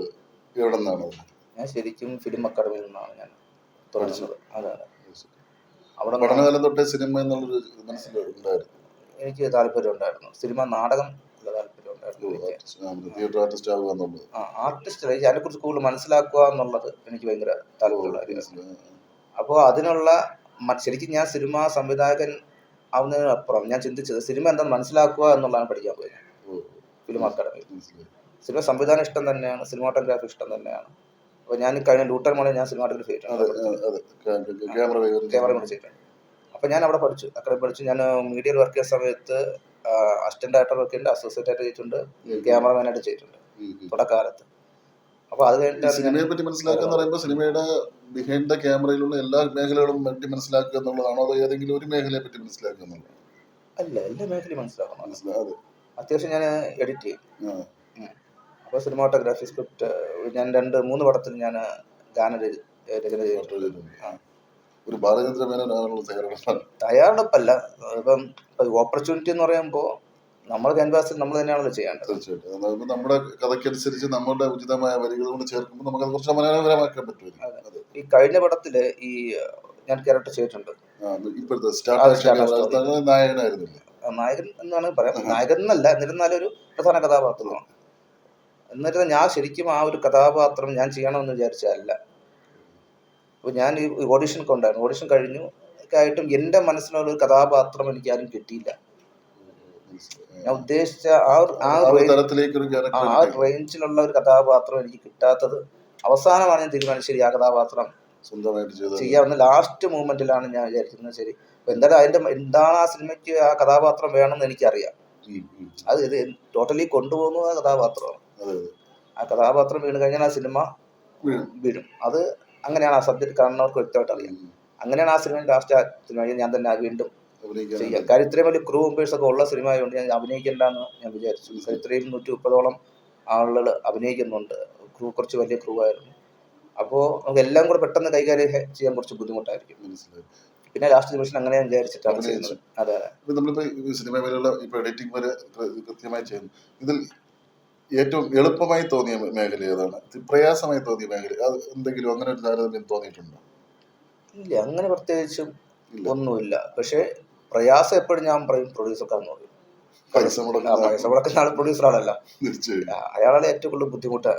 എവിടെ നിന്നാണ്? ഞാൻ ശരിക്കും ഫിലിം അക്കാദമിയിൽ നിന്നാണ് ഞാൻ തുടങ്ങുന്നത്. അതാണ് അവിടെ പഠനകാലം തൊട്ടേ സിനിമ എന്നുള്ളൊരു മനസ്സിലുണ്ടായിരുന്നു. എനിക്ക് താല്പര്യം ഉണ്ടായിരുന്നു, സിനിമ നാടകം താല്പര്യം ഉണ്ടായിരുന്നു. ഉണ്ടായിരുന്നു എനിക്ക്. തിയേറ്റർ ആർട്ടിസ്റ്റ് ആവുക എന്നുള്ളത്. ആർട്ടിസ്റ്റ് അതിനെക്കുറിച്ച് കൂടുതൽ മനസ്സിലാക്കുക എന്നുള്ളത് എനിക്ക് ഭയങ്കര താല്പര്യമുള്ള കാര്യമാണ്. അപ്പോൾ അതിനുള്ള ശരിക്കും ഞാൻ സിനിമാ സംവിധായകൻ ആവുന്നതിനപ്പുറം ഞാൻ ചിന്തിച്ചത് സിനിമ എന്താണെന്ന് മനസ്സിലാക്കുക എന്നുള്ളതാണ് പഠിക്കാൻ പോയത് ഫിലിം അക്കാദമി. സിനിമ സംവിധാനം ഇഷ്ടം തന്നെയാണ്, സിനിമാറ്റോഗ്രാഫി ഇഷ്ടം തന്നെയാണ്. അപ്പോൾ ഞാൻ കഴിഞ്ഞ ലൂട്ടർ മോളിൽ ഞാൻ സിനിമാറ്റോഗ്രാഫി ക്യാമറ പഠിച്ചിട്ടുണ്ട്. അപ്പോൾ ഞാൻ അവിടെ പഠിച്ചു, അക്കാദമി പഠിച്ചു. ഞാൻ മീഡിയയിൽ വർക്ക് ചെയ്യുന്ന സമയത്ത് അസിസ്റ്റന്റ് ഡയറക്ടർ വർക്ക് ചെയ്യുന്നുണ്ട്, അസോസിയേറ്റ് ആയിട്ട് ചെയ്തിട്ടുണ്ട്, ക്യാമറമാനായിട്ട് ചെയ്തിട്ടുണ്ട് തുടക്കകാലത്ത്. അപ്പോൾ അത് കഴിഞ്ഞിട്ട് സിനിമയെ പറ്റി മനസ്സിലാക്കുക എന്ന് പറയുമ്പോൾ സിനിമയുടെ ബിഹൈൻഡ് ദ ക്യാമറയിലുള്ള എല്ലാ മേഖലകളും പറ്റി മനസ്സിലാക്കുക എന്നുള്ളതാണോ അതോ ഏതെങ്കിലും ഒരു മേഖലയെ പറ്റി മനസ്സിലാക്കുക എന്നുള്ളതാണ്? അല്ല, എല്ലാ മേഖലയും മനസ്സിലാക്കണം. അത്യാവശ്യം ഞാൻ എഡിറ്റ് ചെയ്യും. അപ്പോൾ സിനിമാറ്റോഗ്രാഫി, സ്ക്രിപ്റ്റ്, ഞാൻ 2-3 പടത്തിൽ ഞാൻ ഗാനരചന ചെയ്തിട്ടുണ്ട്. ഒരു ബാലചന്ദ്ര മേനോൻ തയ്യാറെടുപ്പല്ല, ഇപ്പം ഓപ്പർച്യൂണിറ്റി എന്ന് പറയുമ്പോൾ നമ്മുടെ ക്യാൻവാസിൽ നമ്മൾ തന്നെയാണല്ലോ ചെയ്യേണ്ടത്. തീർച്ചയായിട്ടും നമ്മുടെ കഥയ്ക്കനുസരിച്ച് നമ്മുടെ ഉചിതമായ വരികൾ കൊണ്ട് ചേർക്കുമ്പോൾ നമുക്ക് അത് കുറച്ച് മനോഹരമാക്കാൻ പറ്റും. ഈ കഴിഞ്ഞ പടത്തില് ഈ ഞാൻ ക്യാരക്ടർ ചെയ്തിട്ടുണ്ട്. ഇപ്പോഴത്തെ നായകനായിരുന്നില്ല, നായകൻ എന്നാണ് പറയാം, നായകൻ എന്നല്ല, എന്നിരുന്നാലും ഒരു പ്രധാന കഥാപാത്രമാണ്. എന്നിരുന്നാൽ ഞാൻ ശരിക്കും ആ ഒരു കഥാപാത്രം ഞാൻ ചെയ്യണമെന്ന് വിചാരിച്ചതല്ല. അപ്പോൾ ഞാൻ ഈ ഓഡിഷനൊക്കെ ഉണ്ടായിരുന്നു, ഓഡിഷൻ കഴിഞ്ഞു ആയിട്ടും എൻ്റെ മനസ്സിലുള്ള ഒരു കഥാപാത്രം എനിക്ക് ആരും കിട്ടിയില്ല. ഞാൻ ഉദ്ദേശിച്ച ആ റേഞ്ചിലുള്ള ഒരു കഥാപാത്രം എനിക്ക് കിട്ടാത്തത് അവസാനമാണ് ഞാൻ തീരുമാനിച്ചത്. ശരി, ആ കഥാപാത്രം ചെയ്യാവുന്ന ലാസ്റ്റ് മൂമെന്റിലാണ് ഞാൻ വിചാരിക്കുന്നത്. ശരി, അപ്പൊ എന്തായാലും എന്താണ് ആ സിനിമയ്ക്ക് ആ കഥാപാത്രം വേണമെന്ന് എനിക്കറിയാം. അത് ഇത് ടോട്ടലി കൊണ്ടുപോകുന്നത് ആ കഥാപാത്രമാണ്. ആ കഥാപാത്രം വീണ് കഴിഞ്ഞാൽ ആ സിനിമ വീഴും. അത് അങ്ങനെയാണ് ആ സബ്ജക്ട് കാണുന്നവർക്ക് വ്യക്തമായിട്ട് അറിയാം. അങ്ങനെയാണ് ആ സിനിമ ലാസ്റ്റ് സിനിമ ഞാൻ തന്നെ വീണ്ടും ചെയ്യാം. കാര്യം ഇത്രയും വലിയ ക്രൂ മെമ്പേഴ്സ് ഒക്കെ ഉള്ള സിനിമ ആയതുകൊണ്ട് ഞാൻ അഭിനയിക്കേണ്ടെന്ന് ഞാൻ വിചാരിച്ചു. ഇത്രയും 130ഓളം ആളുകൾ അഭിനയിക്കുന്നുണ്ട്, ക്രൂ കുറച്ച് വലിയ ക്രൂ ആയിരുന്നു. അപ്പോൾ നമുക്ക് എല്ലാം കൂടെ പെട്ടെന്ന് കൈകാര്യം ചെയ്യാൻ കുറച്ച് ബുദ്ധിമുട്ടായിരിക്കും. പിന്നെ ലാസ്റ്റ് നിമിഷം അങ്ങനെ ഞാൻ വിചാരിച്ചിട്ടാണ് ചെയ്യുന്നത്. അതെ, നമ്മളിപ്പോ സിനിമ വരെയുള്ള ഇപ്പൊ എഡിറ്റിംഗ് വരെ കൃത്യമായി ചെയ്യുന്നു. ഇതിൽ ഏറ്റവും എളുപ്പമായി തോന്നിയ മേഖല ഏതാണ്? പ്രയാസമായി തോന്നിയ മേഖല എന്തെങ്കിലും അങ്ങനെ ഒരു താരതമ്യം തോന്നിയിട്ടുണ്ടോ? ഇല്ല, അങ്ങനെ പ്രത്യേകിച്ചും ഒന്നുമില്ല. പക്ഷെ പ്രയാസം എപ്പോഴും ഞാൻ പറയും പ്രൊഡ്യൂസർക്കാന്ന് പറയും. പൈസ മുടക്കുന്ന ആൾ പ്രൊഡ്യൂസറാണല്ല, അയാളാണ് ഏറ്റവും കൂടുതൽ ബുദ്ധിമുട്ട്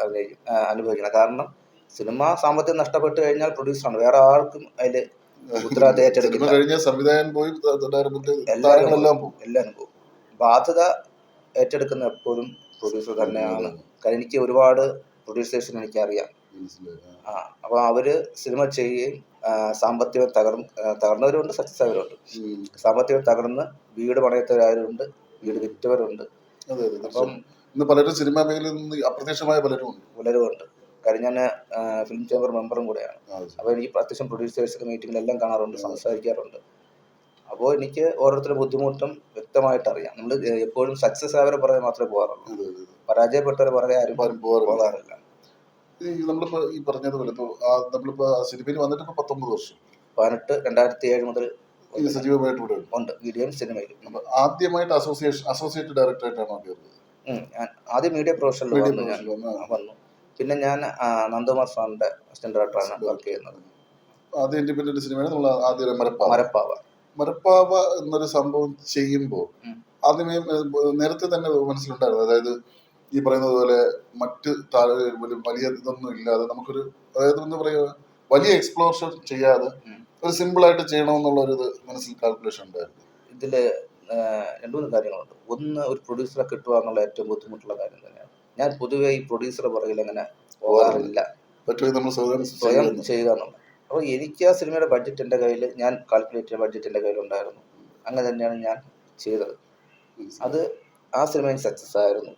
അനുഭവിക്കുന്നത്. കാരണം സിനിമ സാമ്പത്തികം നഷ്ടപ്പെട്ട് കഴിഞ്ഞാൽ പ്രൊഡ്യൂസറാണ്, വേറെ ആർക്കും അതിൽ ഉത്തരവാദിത്തം ഏറ്റെടുക്കില്ല. എല്ലാവരും പോകും. ബാധ്യത ഏറ്റെടുക്കുന്ന എപ്പോഴും പ്രൊഡ്യൂസർ തന്നെയാണ്. കാരണം എനിക്ക് ഒരുപാട് പ്രൊഡ്യൂസേഴ്സിന് എനിക്കറിയാം. അപ്പോൾ അവര് സിനിമ ചെയ്യുകയും സാമ്പത്തികം തകർന്നവരുണ്ട്, സക്സസ് ആയവരുണ്ട്. സാമ്പത്തികം തകർന്ന് വീട് പണയത്തവരായവരുണ്ട്, വീട് വിറ്റവരുണ്ട്. അപ്പം പലരും സിനിമാ മേഖലയിൽ നിന്ന് അപ്രത്യക്ഷമായ പലരും ഉണ്ട്. കാര്യം ഞാൻ ഫിലിം ചേംബർ മെമ്പറും കൂടെയാണ്. അപ്പോൾ എനിക്ക് അത്യാവശ്യം പ്രൊഡ്യൂസേഴ്സ് മീറ്റിങ്ങിലെല്ലാം കാണാറുണ്ട്, സംസാരിക്കാറുണ്ട്. അപ്പോൾ എനിക്ക് ഓരോരുത്തരുടെ ബുദ്ധിമുട്ടും വ്യക്തമായിട്ട് അറിയാം. നമ്മൾ എപ്പോഴും സക്സസ് ആയവരെ പുറകെ മാത്രമേ പോകാറുള്ളൂ, പരാജയപ്പെട്ടവരെ പുറകെ ആരും പോകാറില്ല. നമ്മളിപ്പോ ഈ പറഞ്ഞതുപോലെ ഇപ്പൊ നമ്മളിപ്പോ സിനിമയിൽ വന്നിട്ട് 19 വർഷം 2007 മുതൽ സജീവമായിട്ട് ഉണ്ട് മീഡിയം സിനിമയിൽ. ആദ്യമായിട്ട് അസോസിയേറ്റ് ഡയറക്ടറായിട്ടാണോ കയറിയത്? ആദ്യം മീഡിയ പ്രൊഫഷനിൽ വന്നു. പിന്നെ ഞാൻ നന്ദകുമാർ സാറിന്റെ അസിസ്റ്റന്റ് ഡയറക്ടറാണ് വർക്ക് ചെയ്യുന്നത്. ആദ്യം ഇൻഡിപെൻഡന്റ് സിനിമയാണ് നമ്മൾ ആദ്യം മരപ്പാവ എന്നൊരു സംഭവം ചെയ്യുമ്പോൾ ആദ്യമേ നേരത്തെ തന്നെ മനസ്സിലുണ്ടായിരുന്നു, അതായത് ഈ പറയുന്നത് പോലെ മറ്റ് വലിയ ഇതൊന്നും ഇല്ലാതെ നമുക്കൊരു, അതായത് എന്താ പറയുക, വലിയ എക്സ്പ്ലോഷൻ ചെയ്യാതെ ഒരു സിമ്പിൾ ആയിട്ട് ചെയ്യണമെന്നുള്ള ഒരു ഇത് മനസ്സിൽ കാൽക്കുലേഷൻ ഉണ്ടായിരുന്നു. ഇതില് 2-3 കാര്യങ്ങളുണ്ട്. ഒന്ന്, ഒരു പ്രൊഡ്യൂസറെ കിട്ടുക എന്നുള്ള ഏറ്റവും ബുദ്ധിമുട്ടുള്ള കാര്യം തന്നെയാണ്. ഞാൻ പൊതുവെ ഈ പ്രൊഡ്യൂസറെ പുറകിൽ അങ്ങനെ പോകാറില്ല, സ്വയം ചെയ്യുക എന്നുള്ളത്. അപ്പോൾ എനിക്ക് ആ സിനിമയുടെ ബഡ്ജറ്റ് എൻ്റെ കയ്യിൽ, ഞാൻ കാൽക്കുലേറ്റ് ചെയ്ത ബഡ്ജറ്റ് എൻ്റെ കയ്യിലുണ്ടായിരുന്നു. അങ്ങനെ തന്നെയാണ് ഞാൻ ചെയ്തത്. അത് ആ സിനിമ സക്സസ് ആയിരുന്നു.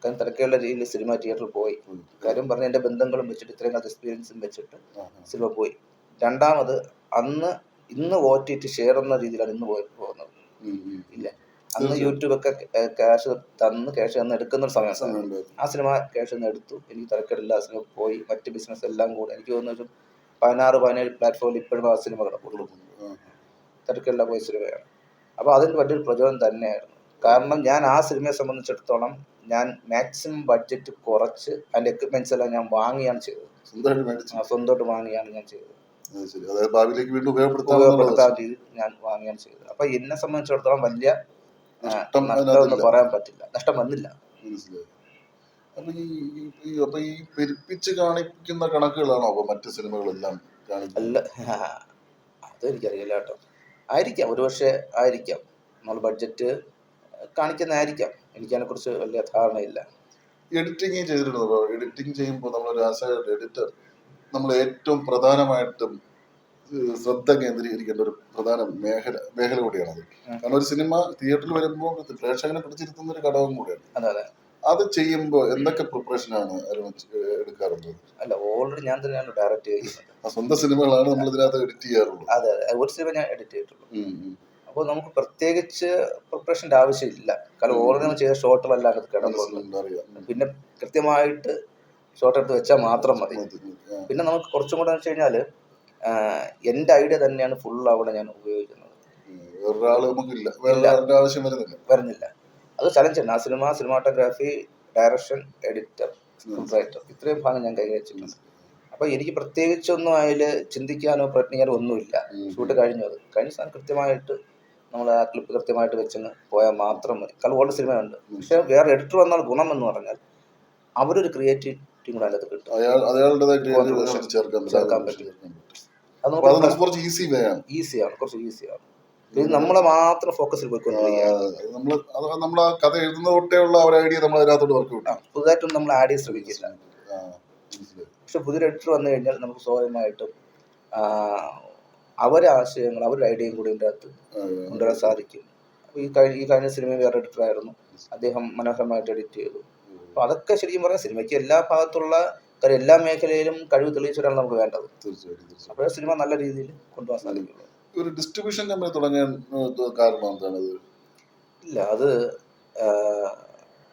കാരണം തിരക്കുള്ള രീതിയിൽ സിനിമ തിയേറ്ററിൽ പോയി. കാര്യം പറഞ്ഞ എൻ്റെ ബന്ധങ്ങളും വെച്ചിട്ട്, ഇത്രയും കാലത്തെ എക്സ്പീരിയൻസും വെച്ചിട്ട് സിനിമ പോയി. രണ്ടാമത്, ഇന്ന് OTT ഷെയർ എന്ന രീതിയിലാണ് ഇന്ന് പോകുന്നത്. ഇല്ല, അന്ന് യൂട്യൂബൊക്കെ ക്യാഷ് തന്ന് എടുക്കുന്ന ഒരു സമയമാണ്. ആ സിനിമ ക്യാഷ് തന്ന് എടുത്തു, എനിക്ക് തിരക്കിടില്ല, ആ സിനിമ പോയി. മറ്റ് ബിസിനസ് എല്ലാം കൂടെ എനിക്ക് തോന്നുന്നു 16-17 പ്ലാറ്റ്ഫോമിൽ ഇപ്പോഴും ആ സിനിമ കിടക്കുള്ളൂ. തിരക്കില്ല പോയ സിനിമയാണ്. അപ്പോൾ അതിന് വലിയൊരു പ്രചോദനം തന്നെയായിരുന്നു. കാരണം ഞാൻ ആ സിനിമയെ സംബന്ധിച്ചിടത്തോളം ഞാൻ മാക്സിമം ബഡ്ജറ്റ് കുറച്ച് അതിൻ്റെ എക്യുപ്മെന്റ്സ് എല്ലാം ഞാൻ വാങ്ങിയാണ് ചെയ്തത്. സ്വന്തമായിട്ട് വാങ്ങിയാണ് ഞാൻ ചെയ്തത്. ഉപയോഗപ്പെടുത്താൻ രീതി ഞാൻ വാങ്ങിയാണ് ചെയ്തത്. അപ്പോൾ എന്നെ സംബന്ധിച്ചിടത്തോളം വലിയ നഷ്ടം നഷ്ടമൊന്നും പറയാൻ പറ്റില്ല, നഷ്ടം വന്നില്ല. മനസ്സിലായി. അപ്പൊ ഈ പെരുപ്പിച്ച് കാണിക്കുന്ന കണക്കുകളാണോ അപ്പൊ മറ്റു സിനിമകളെല്ലാം അല്ല, അതെനിക്കറിയില്ല കേട്ടോ. ആയിരിക്കാം, ഒരുപക്ഷെ ആയിരിക്കാം, നമ്മൾ ബഡ്ജറ്റ് കാണിക്കുന്നതായിരിക്കാം. എനിക്കതിനെക്കുറിച്ച് വലിയ ധാരണയില്ല. എഡിറ്റിംഗ് ചെയ്തിട്ടുണ്ടോ? എഡിറ്റിംഗ് ചെയ്യുമ്പോൾ നമ്മൾ ആസ് എ എഡിറ്റർ നമ്മൾ ഏറ്റവും പ്രധാനമായിട്ടും ശ്രദ്ധ കേന്ദ്രീകരിക്കേണ്ട ഒരു പ്രധാന മേഖല കൂടിയാണത്. കാരണം ഒരു സിനിമ തിയേറ്ററിൽ വരുമ്പോൾ പ്രേക്ഷകനെ പിടിച്ചിരുത്തുന്ന ഒരു ഘടകം കൂടിയാണ്. അതെ അതെ. അത് ചെയ്യുമ്പോൾ എന്തൊക്കെ പ്രിപ്പറേഷനാണ് എടുക്കാറുള്ളത്? അല്ല, ഓൾറെഡി ഞാൻ തന്നെയാണ് ഡയറക്റ്റ് ചെയ്യുന്നത്. സ്വന്തം സിനിമകളാണ് നമ്മൾ ഇതിനകത്ത് എഡിറ്റ് ചെയ്യാറുള്ളത്. അതെ അതെ, ഒരു സിനിമ ഞാൻ എഡിറ്റ് ചെയ്തിട്ടുള്ളൂ. അപ്പോൾ നമുക്ക് പ്രത്യേകിച്ച് പ്രിപ്പറേഷൻ്റെ ആവശ്യമില്ല. കാരണം ഓൾറെഡി നമ്മൾ ചെയ്ത ഷോട്ടുകളെല്ലാം അത് കിടന്നുണ്ട്. പിന്നെ കൃത്യമായിട്ട് ഷോട്ട് എടുത്ത് വെച്ചാൽ മാത്രം മതി. പിന്നെ നമുക്ക് കുറച്ചും കൂടെ വെച്ച് കഴിഞ്ഞാൽ എൻ്റെ ഐഡിയ തന്നെയാണ് ഫുൾ അവിടെ ഞാൻ ഉപയോഗിക്കുന്നത്. വരുന്നില്ല. അത് ചലഞ്ചാണ്. ആ സിനിമാറ്റോഗ്രാഫി, ഡയറക്ഷൻ, എഡിറ്റർ, റൈറ്റർ, ഇത്രയും ഭാഗം ഞാൻ കൈവച്ചിട്ടുണ്ട്. അപ്പോൾ എനിക്ക് പ്രത്യേകിച്ചൊന്നും അതിൽ ചിന്തിക്കാനോ പ്രയത്നിക്കാനോ ഒന്നുമില്ല. ഷൂട്ട് കഴിഞ്ഞത് കഴിഞ്ഞ സാധനം കൃത്യമായിട്ട് നമ്മൾ ആ ക്ലിപ്പ് കൃത്യമായിട്ട് വെച്ചെന്ന് പോയാൽ മാത്രം മതി. കാരണം ഓൾഡ് സിനിമയുണ്ട്. പക്ഷേ വേറെ എഡിറ്റർ വന്നാൽ ഗുണം എന്ന് പറഞ്ഞാൽ അവരൊരു ക്രിയേറ്റിവിറ്റി കൂടെ അതിനകത്ത് കിട്ടും, ചേർക്കാൻ പറ്റും. അത് കുറച്ച് ഈസിയാണ്, കുറച്ച് ഈസിയാണ്. ഇത് നമ്മളെ മാത്രം ഫോക്കസിൽ നമ്മൾ കഥ എഴുതുന്ന തൊട്ടേയുള്ള ഒരു ഐഡിയ നമ്മൾ അതിനകത്തോട്ട് വർക്ക് കിട്ടാം. പുതുതായിട്ടൊന്നും നമ്മൾ ആഡ് ചെയ്യാൻ ശ്രമിക്കില്ല. പക്ഷെ പുതിയൊരു എഡിറ്റർ വന്നു കഴിഞ്ഞാൽ നമുക്ക് സ്വാഭാവികമായിട്ടും അവരുടെ ആശയങ്ങൾ, അവരുടെ ഐഡിയയും കൂടി ഇതിൻ്റെ അകത്ത് കൊണ്ടുവരാൻ സാധിക്കും. ഈ കഴിഞ്ഞ സിനിമ വേറെ എഡിറ്ററായിരുന്നു, അദ്ദേഹം മനോഹരമായിട്ട് എഡിറ്റ് ചെയ്തു. അപ്പോൾ അതൊക്കെ ശരിക്കും പറഞ്ഞാൽ സിനിമയ്ക്ക് എല്ലാ ഭാഗത്തുള്ള എല്ലാ മേഖലയിലും കഴിവ് തെളിയിച്ചവരാണ് നമുക്ക് വേണ്ടത്. അപ്പോഴേ സിനിമ നല്ല രീതിയിൽ കൊണ്ടുപോകാൻ സാധിക്കുള്ളൂ. ഒരു ഡിസ്ട്രിബ്യൂഷൻ കമ്പനി തുടങ്ങാൻ കാരണം എന്താണ്? ഇല്ല, അത്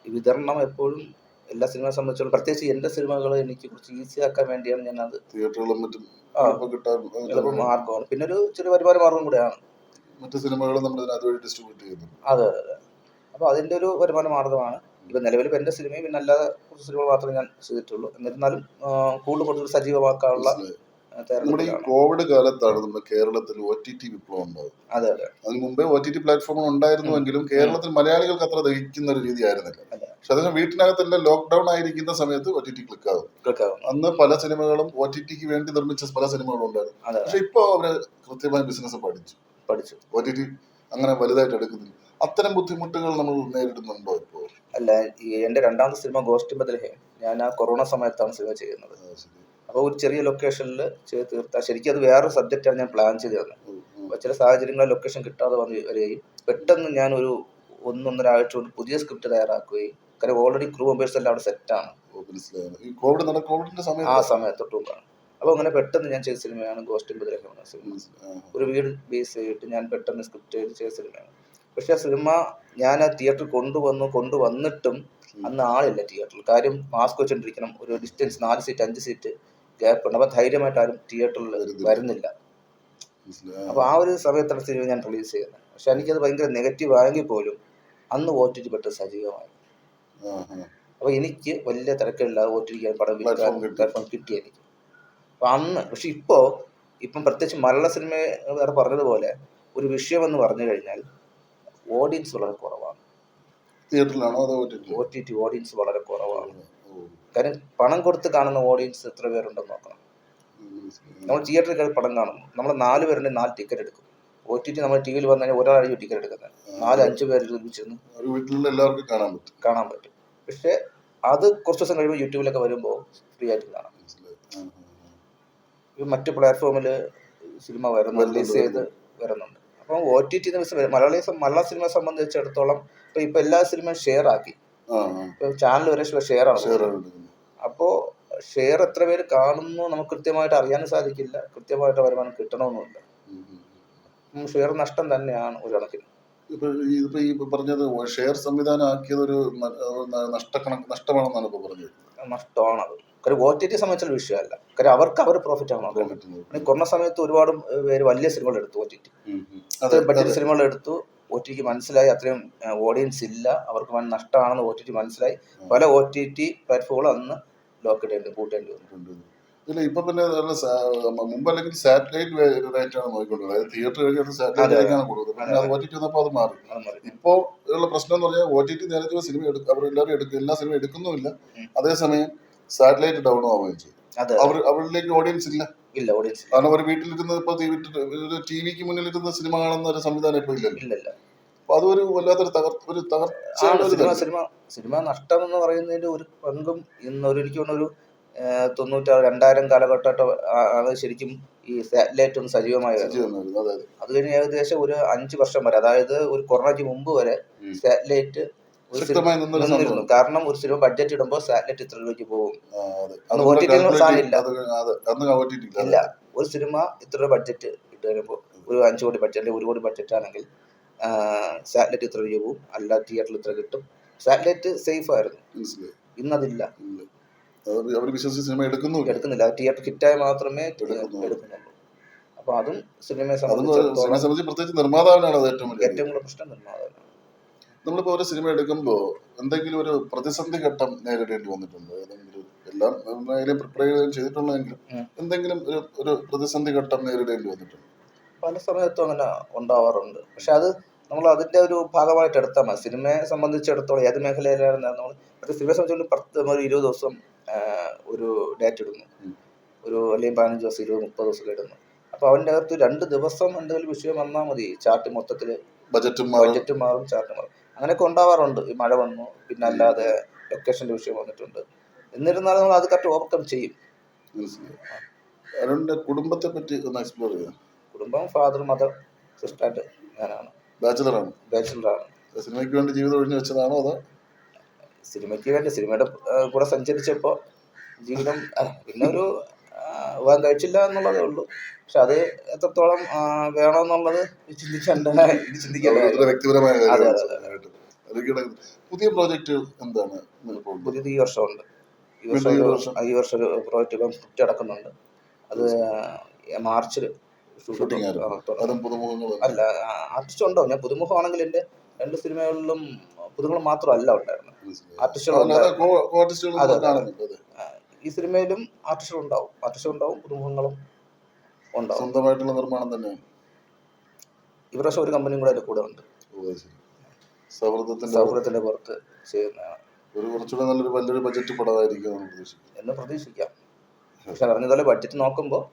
വിതരണം എപ്പോഴും എല്ലാ സിനിമയെ സംബന്ധിച്ചോളം, പ്രത്യേകിച്ച് എൻ്റെ സിനിമകൾ എനിക്ക് കുറച്ച് ഈസി ആക്കാൻ വേണ്ടിയാണ് ഞാനത് തിയേറ്ററുകളും മറ്റും എളുപ്പം മാർഗമാണ്. പിന്നെ ഒരു ചെറിയ വരുമാന മാർഗം കൂടെയാണ്. മറ്റു സിനിമകളും നമ്മൾ അതുവഴി ഡിസ്ട്രിബ്യൂട്ട് ചെയ്യുന്നു. അതെ അതെ. അപ്പോൾ അതിൻ്റെ ഒരു വരുമാന മാർഗമാണ്. ഇപ്പം നിലവിൽ ഇപ്പം എൻ്റെ സിനിമയും പിന്നെ അല്ലാതെ കുറച്ച് സിനിമകൾ മാത്രമേ ഞാൻ ചെയ്തിട്ടുള്ളൂ. എന്നിരുന്നാലും കൂടുതൽ കൂടുതൽ സജീവമാക്കാനുള്ള നമ്മുടെ ഈ കോവിഡ് കാലത്താണ് നമ്മുടെ കേരളത്തിൽ OTT വിപ്ലവം ഉണ്ടായത്. അതെ അതെ. അതിന് മുമ്പേ OTT പ്ലാറ്റ്ഫോമുകൾ ഉണ്ടായിരുന്നുവെങ്കിലും കേരളത്തിൽ മലയാളികൾക്ക് അത്ര ദഹിക്കുന്ന ഒരു രീതി ആയിരുന്നില്ല. പക്ഷെ അതിന് വീട്ടിനകത്തെല്ലാം ലോക്ക്ഡൌൺ ആയിരിക്കുന്ന സമയത്ത് OTT ക്ലിക്കാകും. അന്ന് പല സിനിമകളും OTTക്ക് വേണ്ടി നിർമ്മിച്ച പല സിനിമകളും ഉണ്ടായിരുന്നു. പക്ഷെ ഇപ്പോൾ അവര് കൃത്യമായ ബിസിനസ് പഠിച്ചു OTT അങ്ങനെ വലുതായിട്ട് എടുക്കുന്നില്ല. അത്തരം ബുദ്ധിമുട്ടുകൾ നമ്മൾ നേരിടുന്നുണ്ടോ ഇപ്പോൾ? അല്ല, എൻ്റെ രണ്ടാമത്തെ സിനിമ ഗോസ്റ്റ് ഇൻ ബെത്ലഹേം ഞാൻ ആ കൊറോണ സമയത്താണ് സിനിമ ചെയ്യുന്നത്. അപ്പോൾ ഒരു ചെറിയ ലൊക്കേഷനിൽ ചെയ്ത് തീർത്താൽ, ശരിക്കും അത് വേറെ സബ്ജക്റ്റാണ് ഞാൻ പ്ലാൻ ചെയ്ത് തന്നത്. അപ്പോൾ ചില സാഹചര്യങ്ങളിൽ ലൊക്കേഷൻ കിട്ടാതെ വരികയും പെട്ടെന്ന് ഞാൻ ഒരു 1-1.5 ആഴ്ച കൊണ്ട് പുതിയ സ്ക്രിപ്റ്റ് തയ്യാറാക്കുകയും, കാരണം ഓൾറെഡി ക്രൂ മെമ്പേഴ്സ് എല്ലാം അവിടെ സെറ്റാണ് ആ സമയത്തൊട്ട് മുമ്പാണ്. അപ്പോൾ അങ്ങനെ പെട്ടെന്ന് ഞാൻ ചെയ്ത സിനിമയാണ് ഗോസ്റ്റ് ഇൻ ബെത്ലഹേം എന്ന സിനിമ. ഒരു വീട് ബേസ് ചെയ്തിട്ട് ഞാൻ പെട്ടെന്ന് സ്ക്രിപ്റ്റ് ചെയ്ത സിനിമയാണ്. പക്ഷെ ആ സിനിമ ഞാൻ ആ തിയേറ്ററിൽ കൊണ്ടുവന്നിട്ടും അന്ന് ആളില്ല തിയേറ്ററിൽ. കാര്യം മാസ്ക് വെച്ചോണ്ടിരിക്കണം, ഒരു ഡിസ്റ്റൻസ് 4 സീറ്റ് 5 സീറ്റ് ഗ്യാപ്പ് ഉണ്ട്. അപ്പോൾ ധൈര്യമായിട്ട് ആരും തിയേറ്ററിൽ വരുന്നില്ല. അപ്പോൾ ആ ഒരു സമയത്താണ് സിനിമ ഞാൻ റിലീസ് ചെയ്യുന്നത്. പക്ഷെ എനിക്കത് ഭയങ്കര നെഗറ്റീവ് ആയെങ്കിൽ പോലും അന്ന് OTT പെട്ടെന്ന് സജീവമായി. അപ്പോൾ എനിക്ക് വലിയ തിരക്കില്ലാതെ OTT പടം പ്ലാറ്റ്ഫോം കിട്ടി എനിക്ക്. അപ്പോൾ അന്ന്. പക്ഷെ ഇപ്പം പ്രത്യേകിച്ച് മലയാള സിനിമ വേറെ പറഞ്ഞതുപോലെ ഒരു വിഷയമെന്ന് പറഞ്ഞു കഴിഞ്ഞാൽ ഓഡിയൻസ് വളരെ കുറവാണ്. OTT ഓഡിയൻസ് വളരെ കുറവാണ്. കാര്യം പണം കൊടുത്ത് കാണുന്ന ഓഡിയൻസ് എത്ര പേരുണ്ടെന്ന് നോക്കണം. നമ്മൾ തിയേറ്ററിൽ കയറി പടം കാണുന്നു, നമ്മൾ 4 പേരുണ്ടെങ്കിൽ 4 ടിക്കറ്റ് എടുക്കും. OTT നമ്മൾ TV യിൽ വന്നു കഴിഞ്ഞാൽ ഒരാളായിരിക്കും ടിക്കറ്റ് എടുക്കുന്നത്. 4-5 പേര് ഒരുമിച്ചിരുന്ന് കാണാൻ പറ്റും. പക്ഷെ അത് കുറച്ച് ദിവസം കഴിയുമ്പോൾ യൂട്യൂബിലൊക്കെ വരുമ്പോൾ ഫ്രീ ആയിട്ട് കാണാം. മറ്റ് പ്ലാറ്റ്ഫോമിൽ സിനിമ റിലീസ് ചെയ്ത് വരുന്നുണ്ട്. അപ്പോൾ OTT മലയാള സിനിമയെ സംബന്ധിച്ചിടത്തോളം ഇപ്പൊ എല്ലാ സിനിമയും ഷെയർ ആക്കി. ചാനൽ വരെ ഷെയർ ആണ്. അപ്പോൾ ഷെയർ എത്ര പേര് കാണുന്നു നമുക്ക് കൃത്യമായിട്ട് അറിയാനും സാധിക്കില്ല. കൃത്യമായിട്ട് വരുമാനം കിട്ടണമെന്നില്ല. ഷെയർ നഷ്ടം തന്നെയാണ് ഒരു കണക്കിന്. ഇപ്പൊ ഈ പറഞ്ഞത് ഷെയർ സംവിധാനം ആക്കിയത് ഒരു നഷ്ടമാണെന്നാണ് ഇപ്പൊ പറഞ്ഞത്. നഷ്ടമാണത്. കാര്യം OTT സംബന്ധിച്ചുള്ള വിഷയമല്ല. കാര്യം അവർ പ്രോഫിറ്റ് ആണ് നോക്കുന്നത്. കൊറോണ സമയത്ത് ഒരുപാട് പേര് വലിയ സിനിമകൾ എടുത്തു. OTT ബഡ്ജറ്റ് സിനിമകൾ എടുത്തു. OTTക്ക് മനസ്സിലായി അത്രയും ഓഡിയൻസ് ഇല്ല, അവർക്ക് നഷ്ടമാണെന്ന് OTT മനസ്സിലായി. പല OTT പ്ലാറ്റ്ഫോമുകളും അന്ന് ലോക്ക് ഇടേണ്ടി കൂട്ടേണ്ടി വന്നു. ഇല്ല ഇപ്പൊ പിന്നെ മുമ്പ് അല്ലെങ്കിൽ സാറ്റലൈറ്റ് റേറ്റ് ആണ് നോക്കിക്കൊണ്ടിരുന്നത്. അതായത് തിയേറ്റർ കഴിഞ്ഞിട്ട് അതെ സാറ്റലൈറ്റിലേക്കാണ് കൂടുതൽ. അതെ പിന്നെ അത് OTT വന്നപ്പോൾ അത് മാറി. അത് മതി. ഇപ്പോ ഉള്ള പ്രശ്നം എന്ന് പറഞ്ഞാൽ OTT നേരത്തെ സിനിമ അവരെല്ലാവരും എല്ലാ സിനിമ എടുക്കുന്നുമില്ല. അതേസമയം സാറ്റലൈറ്റ് ഡൗൺ ആവുകയും ചെയ്യും. അതെ അവരിലേക്ക് ഓഡിയൻസ് ഇല്ല. ഇല്ല ഓഡിയൻസ് കാരണം ഒരു വീട്ടിലിരുന്ന് ഇപ്പൊ ടിവിക്ക് മുന്നിലിരുന്ന് സിനിമ കാണുന്ന ഒരു സംവിധാനം ഇപ്പൊ ഇല്ലല്ലോ. ഇല്ലല്ല. അപ്പൊ അതൊരു വല്ലാത്തൊരു ആണ് തകർച്ചയുടെ ഒരു ഇതല്ലേ. സിനിമ നഷ്ടം എന്ന് പറയുന്നതിന്റെ ഒരു പങ്കും ഇന്നൊരു എനിക്ക് തോന്നുന്നു ഒരു 90-2000 കാലഘട്ടമായിട്ട് ആണ് ശരിക്കും ഈ സാറ്റലൈറ്റ് ഒന്ന് സജീവമായി വരുന്നത്. സജീവമായിരുന്നു. അതെ അതെ. അത് കഴിഞ്ഞ് ഏകദേശം ഒരു 5 വർഷം വരെ, അതായത് ഒരു കൊറോണയ്ക്ക് മുമ്പ് വരെ സാറ്റലൈറ്റ് ഒരു ശക്തമായി നിന്നൊരു നിന്നിരുന്നു. സംഭവം. കാരണം ഒരു സിനിമ ബഡ്ജറ്റ് ഇടുമ്പോൾ സാറ്റലൈറ്റ് ഇത്ര രൂപയ്ക്ക് പോകും. അതെ. അന്ന് OTT യിൽ സാധനം ഇല്ല. അന്ന് OTT ഇല്ല. ഇല്ല. ഒരു സിനിമ ഇത്ര രൂപ ബഡ്ജറ്റ് ഇട്ട് കഴിയുമ്പോൾ ഒരു 5 കോടി ബഡ്ജറ്റ് അല്ലെങ്കിൽ 1 കോടി ബഡ്ജറ്റ് ആണെങ്കിൽ സാറ്റലൈറ്റ് ഇത്ര രൂപ പോകും, അല്ല തിയേറ്ററിൽ ഇത്ര കിട്ടും. സാറ്റലൈറ്റ് സേഫ് ആയിരുന്നു. മനസ്സിലായി. ഇന്നതില്ല, ഇല്ല. അവർ വിശ്വസിച്ച് സിനിമ എടുക്കുന്നില്ല. തിയേറ്റർ ഹിറ്റായി മാത്രമേ എടുക്കുന്നുള്ളൂ. അപ്പൊ അതും സിനിമയെ സംബന്ധിച്ചിടത്തോളം പ്രത്യേകിച്ച് നിർമ്മാതാവിനാണ് അത് ഏറ്റവും ഏറ്റവും കൂടുതൽ പ്രശ്നം നിർമ്മാതാവാണ്. നമ്മളിപ്പോ ഒരു സിനിമ എടുക്കുമ്പോൾ എന്തെങ്കിലും ഒരു പ്രതിസന്ധി ഘട്ടം നേരിടേണ്ടി വന്നിട്ടുണ്ടോ? ഏതെങ്കിലും എല്ലാം മേഖലയും പ്രിപ്പയർ ചെയ്തിട്ടുള്ളതെങ്കിലും എന്തെങ്കിലും ഒരു പ്രതിസന്ധി ഘട്ടം നേരിടേണ്ടി വന്നിട്ടുണ്ടോ? പല സമയത്തും അങ്ങനെ ഉണ്ടാവാറുണ്ട്. പക്ഷെ അത് നമ്മൾ അതിന്റെ ഒരു ഭാഗമായിട്ട് എടുത്താൽ മതി. സിനിമയെ സംബന്ധിച്ചിടത്തോളം ഏത് മേഖലയിലായിരുന്നാലും നമ്മൾ സിനിമയെ സംബന്ധിച്ചിടത്തോളം 10 ഒരു 20 ദിവസം ഒരു ഡേറ്റ് ഇടുന്നു, ഒരു അല്ലെങ്കിൽ 15 ദിവസം 20-30 ദിവസം ഇടുന്നു. അപ്പൊ അവന്റെ അകത്ത് 2 ദിവസം എന്തെങ്കിലും വിഷയം വന്നാൽ മതി, ചാർട്ട് മൊത്തത്തില് ബഡ്ജറ്റും മാറും, ചാർട്ട് മാറും. അങ്ങനെയൊക്കെ ഉണ്ടാവാറുണ്ട്. ഈ മഴ വന്നു, പിന്നെ അല്ലാതെ ലൊക്കേഷന്റെ വിഷയം വന്നിട്ടുണ്ട്. എന്നിരുന്നാലും നമ്മൾ അത് കറക്റ്റ് ഓവർകം ചെയ്യും. അരുണിന്റെ കുടുംബത്തെ പറ്റി ഒന്ന് എക്സ്പ്ലോർ ചെയ്യാം. കുടുംബം ഫാദർ, മദർ, സിസ്റ്റർ, ഞാനാണ്. ബാച്ചിലറാണ്. സിനിമയ്ക്ക് വേണ്ടി ജീവിതം ഒഴിഞ്ഞു വെച്ചതാണോ അതോ സിനിമയ്ക്ക് വേണ്ടി സിനിമയുടെ കൂടെ സഞ്ചരിച്ചപ്പോ ജീവിതം പിന്നെ ഒരു വിവാഹം കഴിച്ചില്ല എന്നുള്ളതേ ഉള്ളൂ. പക്ഷെ അത് എത്രത്തോളം വേണമെന്നുള്ളത് ചിന്തിക്കേണ്ട വ്യക്തിപരമായ അതെ. പുതിയ പ്രോജക്റ്റ് എന്താണ്? പുതിയത് ഈ വർഷമുണ്ട്. ഈ വർഷം ഒരു പ്രോജക്റ്റ് ഇപ്പം സ്ക്രിപ്റ്റ് അടക്കുന്നുണ്ട്. അത് മാർച്ചിൽ ഷൂട്ടിംഗ് അല്ല, ആർട്ടിസ്റ്റ് ഉണ്ടോ? ഞാൻ പുതുമുഖമാണെങ്കിൽ എൻ്റെ 2 സിനിമകളിലും പുതുമുഖം മാത്രമല്ല ഉണ്ടായിരുന്നു, ആർട്ടിസ്റ്റുകൾ. ഈ സിനിമയിലും ആർട്ടിസ്റ്റുകളുണ്ടാവും, പുതുമുഖങ്ങളും ഉണ്ടാവും. സ്വന്തമായിട്ടുള്ള നിർമ്മാണം തന്നെയാണ്. ഈ പ്രാവശ്യം ഒരു കമ്പനിയും കൂടെ അതിന്റെ കൂടെ ഉണ്ട്. സൗഹൃദത്തിന്റെ പുറത്ത് ചെയ്യുന്നതാണ്. കുറച്ചുകൂടെ നല്ലൊരു വലിയൊരു ബഡ്ജറ്റ് പടമായിരിക്കും എന്ന് പ്രതീക്ഷിക്കാം. പക്ഷെ പറഞ്ഞതുപോലെ ബഡ്ജറ്റ് നോക്കുമ്പോൾ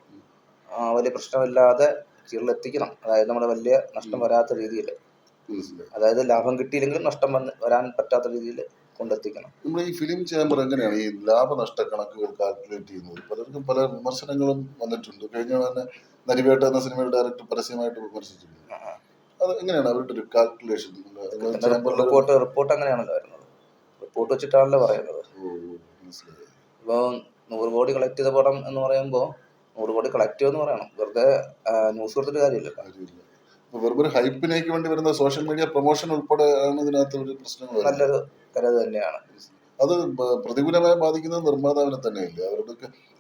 വലിയ പ്രശ്നമില്ലാതെ എത്തിക്കണം. അതായത് നമ്മുടെ വലിയ നഷ്ടം വരാത്ത രീതിയിൽ, അതായത് ലാഭം കിട്ടിയില്ലെങ്കിലും നഷ്ടം വരാൻ പറ്റാത്ത രീതിയിൽ കൊണ്ടെത്തിക്കണം. നമ്മൾ ഈ ഫിലിം ചേംബർ എങ്ങനെയാണ് ഈ ലാഭനഷ്ട കണക്കുകൾ കാൽക്കുലേറ്റ് ചെയ്യുന്നത്? പലർക്കും പല വിമർശനങ്ങളും വന്നിട്ടുണ്ട്. കഴിഞ്ഞ തന്നെ നരിവേട്ട എന്ന സിനിമയുടെ ഡയറക്ടർ പരസ്യമായിട്ട് വിമർശിച്ചിട്ടുണ്ട്. അത് എങ്ങനെയാണ് അവരുടെ ഒരു കാൽക്കുലേഷൻ? റിപ്പോർട്ട് അങ്ങനെയാണല്ലോ വരുന്നത്. റിപ്പോർട്ട് വെച്ചിട്ടാണല്ലോ പറയുന്നത്. ഇപ്പൊ 100 കോടി കളക്ട് ചെയ്ത പടം എന്ന് പറയുമ്പോൾ 100 കോടി കളക്ട് ചെയ്യുമെന്ന് പറയണം. വെറുതെ ന്യൂസ് കൊടുത്തിട്ട് കാര്യമില്ല. വെറും ഒരു ഹൈപ്പിലേക്ക് വേണ്ടി വരുന്ന സോഷ്യൽ മീഡിയ പ്രൊമോഷൻ ഉൾപ്പെടെ ആണ് ഇതിനകത്ത് ഒരു പ്രശ്നങ്ങൾ. നല്ലൊരു കരുത് തന്നെയാണ്. അത് പ്രതികൂലമായി ബാധിക്കുന്നത് നിർമ്മാതാവിനെ തന്നെയല്ലേ അവരുടെ.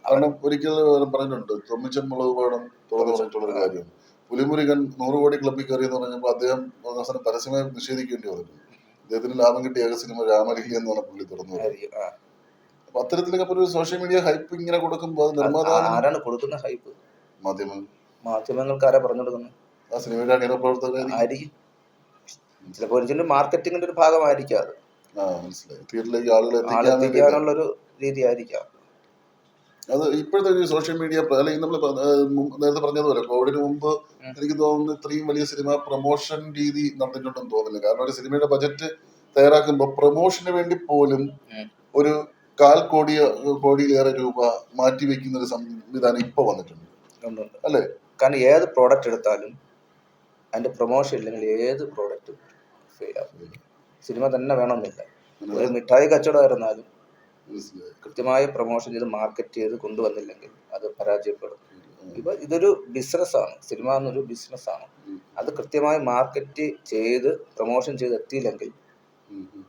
കാരണം ഒരിക്കൽ പറഞ്ഞിട്ടുണ്ട്, തൊമ്മിച്ചൻ മുളക് പാടം തുറന്നു പറഞ്ഞിട്ടുള്ളൊരു കാര്യമാണ്. പുലിമുരുകൻ 100 കോടി ക്ലബ്ബിൽ കയറി എന്ന് പറഞ്ഞപ്പോൾ അദ്ദേഹം അവസാനം പരസ്യമായി നിഷേധിക്കേണ്ടി വന്നിട്ടുണ്ട്. അദ്ദേഹത്തിന് ലാഭം കിട്ടിയ ഏക സിനിമ രാമലീല എന്ന് പറഞ്ഞ പുള്ളി തുറന്നു. അപ്പൊ അത്തരത്തിലൊക്കെ ഒരു സോഷ്യൽ മീഡിയ ഹൈപ്പ് ഇങ്ങനെ കൊടുക്കുമ്പോൾ ആരാണ് കൊടുക്കുന്ന ഹൈപ്പ്? മാധ്യമങ്ങൾക്ക് ആരാ പറഞ്ഞു കൊടുക്കുന്നത്? ആ സിനിമയുടെ അണിയറ പ്രവർത്തകരായിരിക്കും. ചിലപ്പോൾ ഒരിക്കലും മാർക്കറ്റിംഗിന്റെ ഒരു ഭാഗമായിരിക്കും അത്. മനസ്സിലായി. തിയേറ്ററിലേക്ക് ആളുകളെ എത്തിക്കാനുള്ളൊരു രീതി ആയിരിക്കാം അത്. ഇപ്പോഴത്തെ ഒരു സോഷ്യൽ മീഡിയ അല്ലെങ്കിൽ നമ്മൾ നേരത്തെ പറഞ്ഞതുപോലെ കോവിഡിന് മുമ്പ് എനിക്ക് തോന്നുന്നു ഇത്രയും വലിയ സിനിമ പ്രൊമോഷൻ രീതി നടന്നിട്ടുണ്ടെന്ന് തോന്നുന്നില്ല. കാരണം ഒരു സിനിമയുടെ ബജറ്റ് തയ്യാറാക്കുമ്പോൾ പ്രൊമോഷന് വേണ്ടി പോലും ഒരു 1/4 കോടിയിലേറെ രൂപ മാറ്റിവെക്കുന്ന ഒരു സംവിധാനം ഇപ്പൊ വന്നിട്ടുണ്ട് അല്ലേ? കാരണം ഏത് പ്രോഡക്റ്റ് എടുത്താലും അതിന്റെ പ്രൊമോഷൻ ഇല്ലെങ്കിൽ ഏത് പ്രോഡക്റ്റും ഫെയിൽ ആവും. സിനിമ തന്നെ വേണമെന്നില്ല. ഒരു മിഠായി കച്ചവടമായിരുന്നാലും കൃത്യമായ പ്രൊമോഷൻ ചെയ്ത് മാർക്കറ്റ് ചെയ്ത് കൊണ്ടുവന്നില്ലെങ്കിൽ അത് പരാജയപ്പെടും. ഇപ്പൊ ഇതൊരു ബിസിനസ്സാണ്. സിനിമ എന്നൊരു ബിസിനസ്സാണ്. അത് കൃത്യമായി മാർക്കറ്റ് ചെയ്ത് പ്രൊമോഷൻ ചെയ്ത് എത്തിയില്ലെങ്കിൽ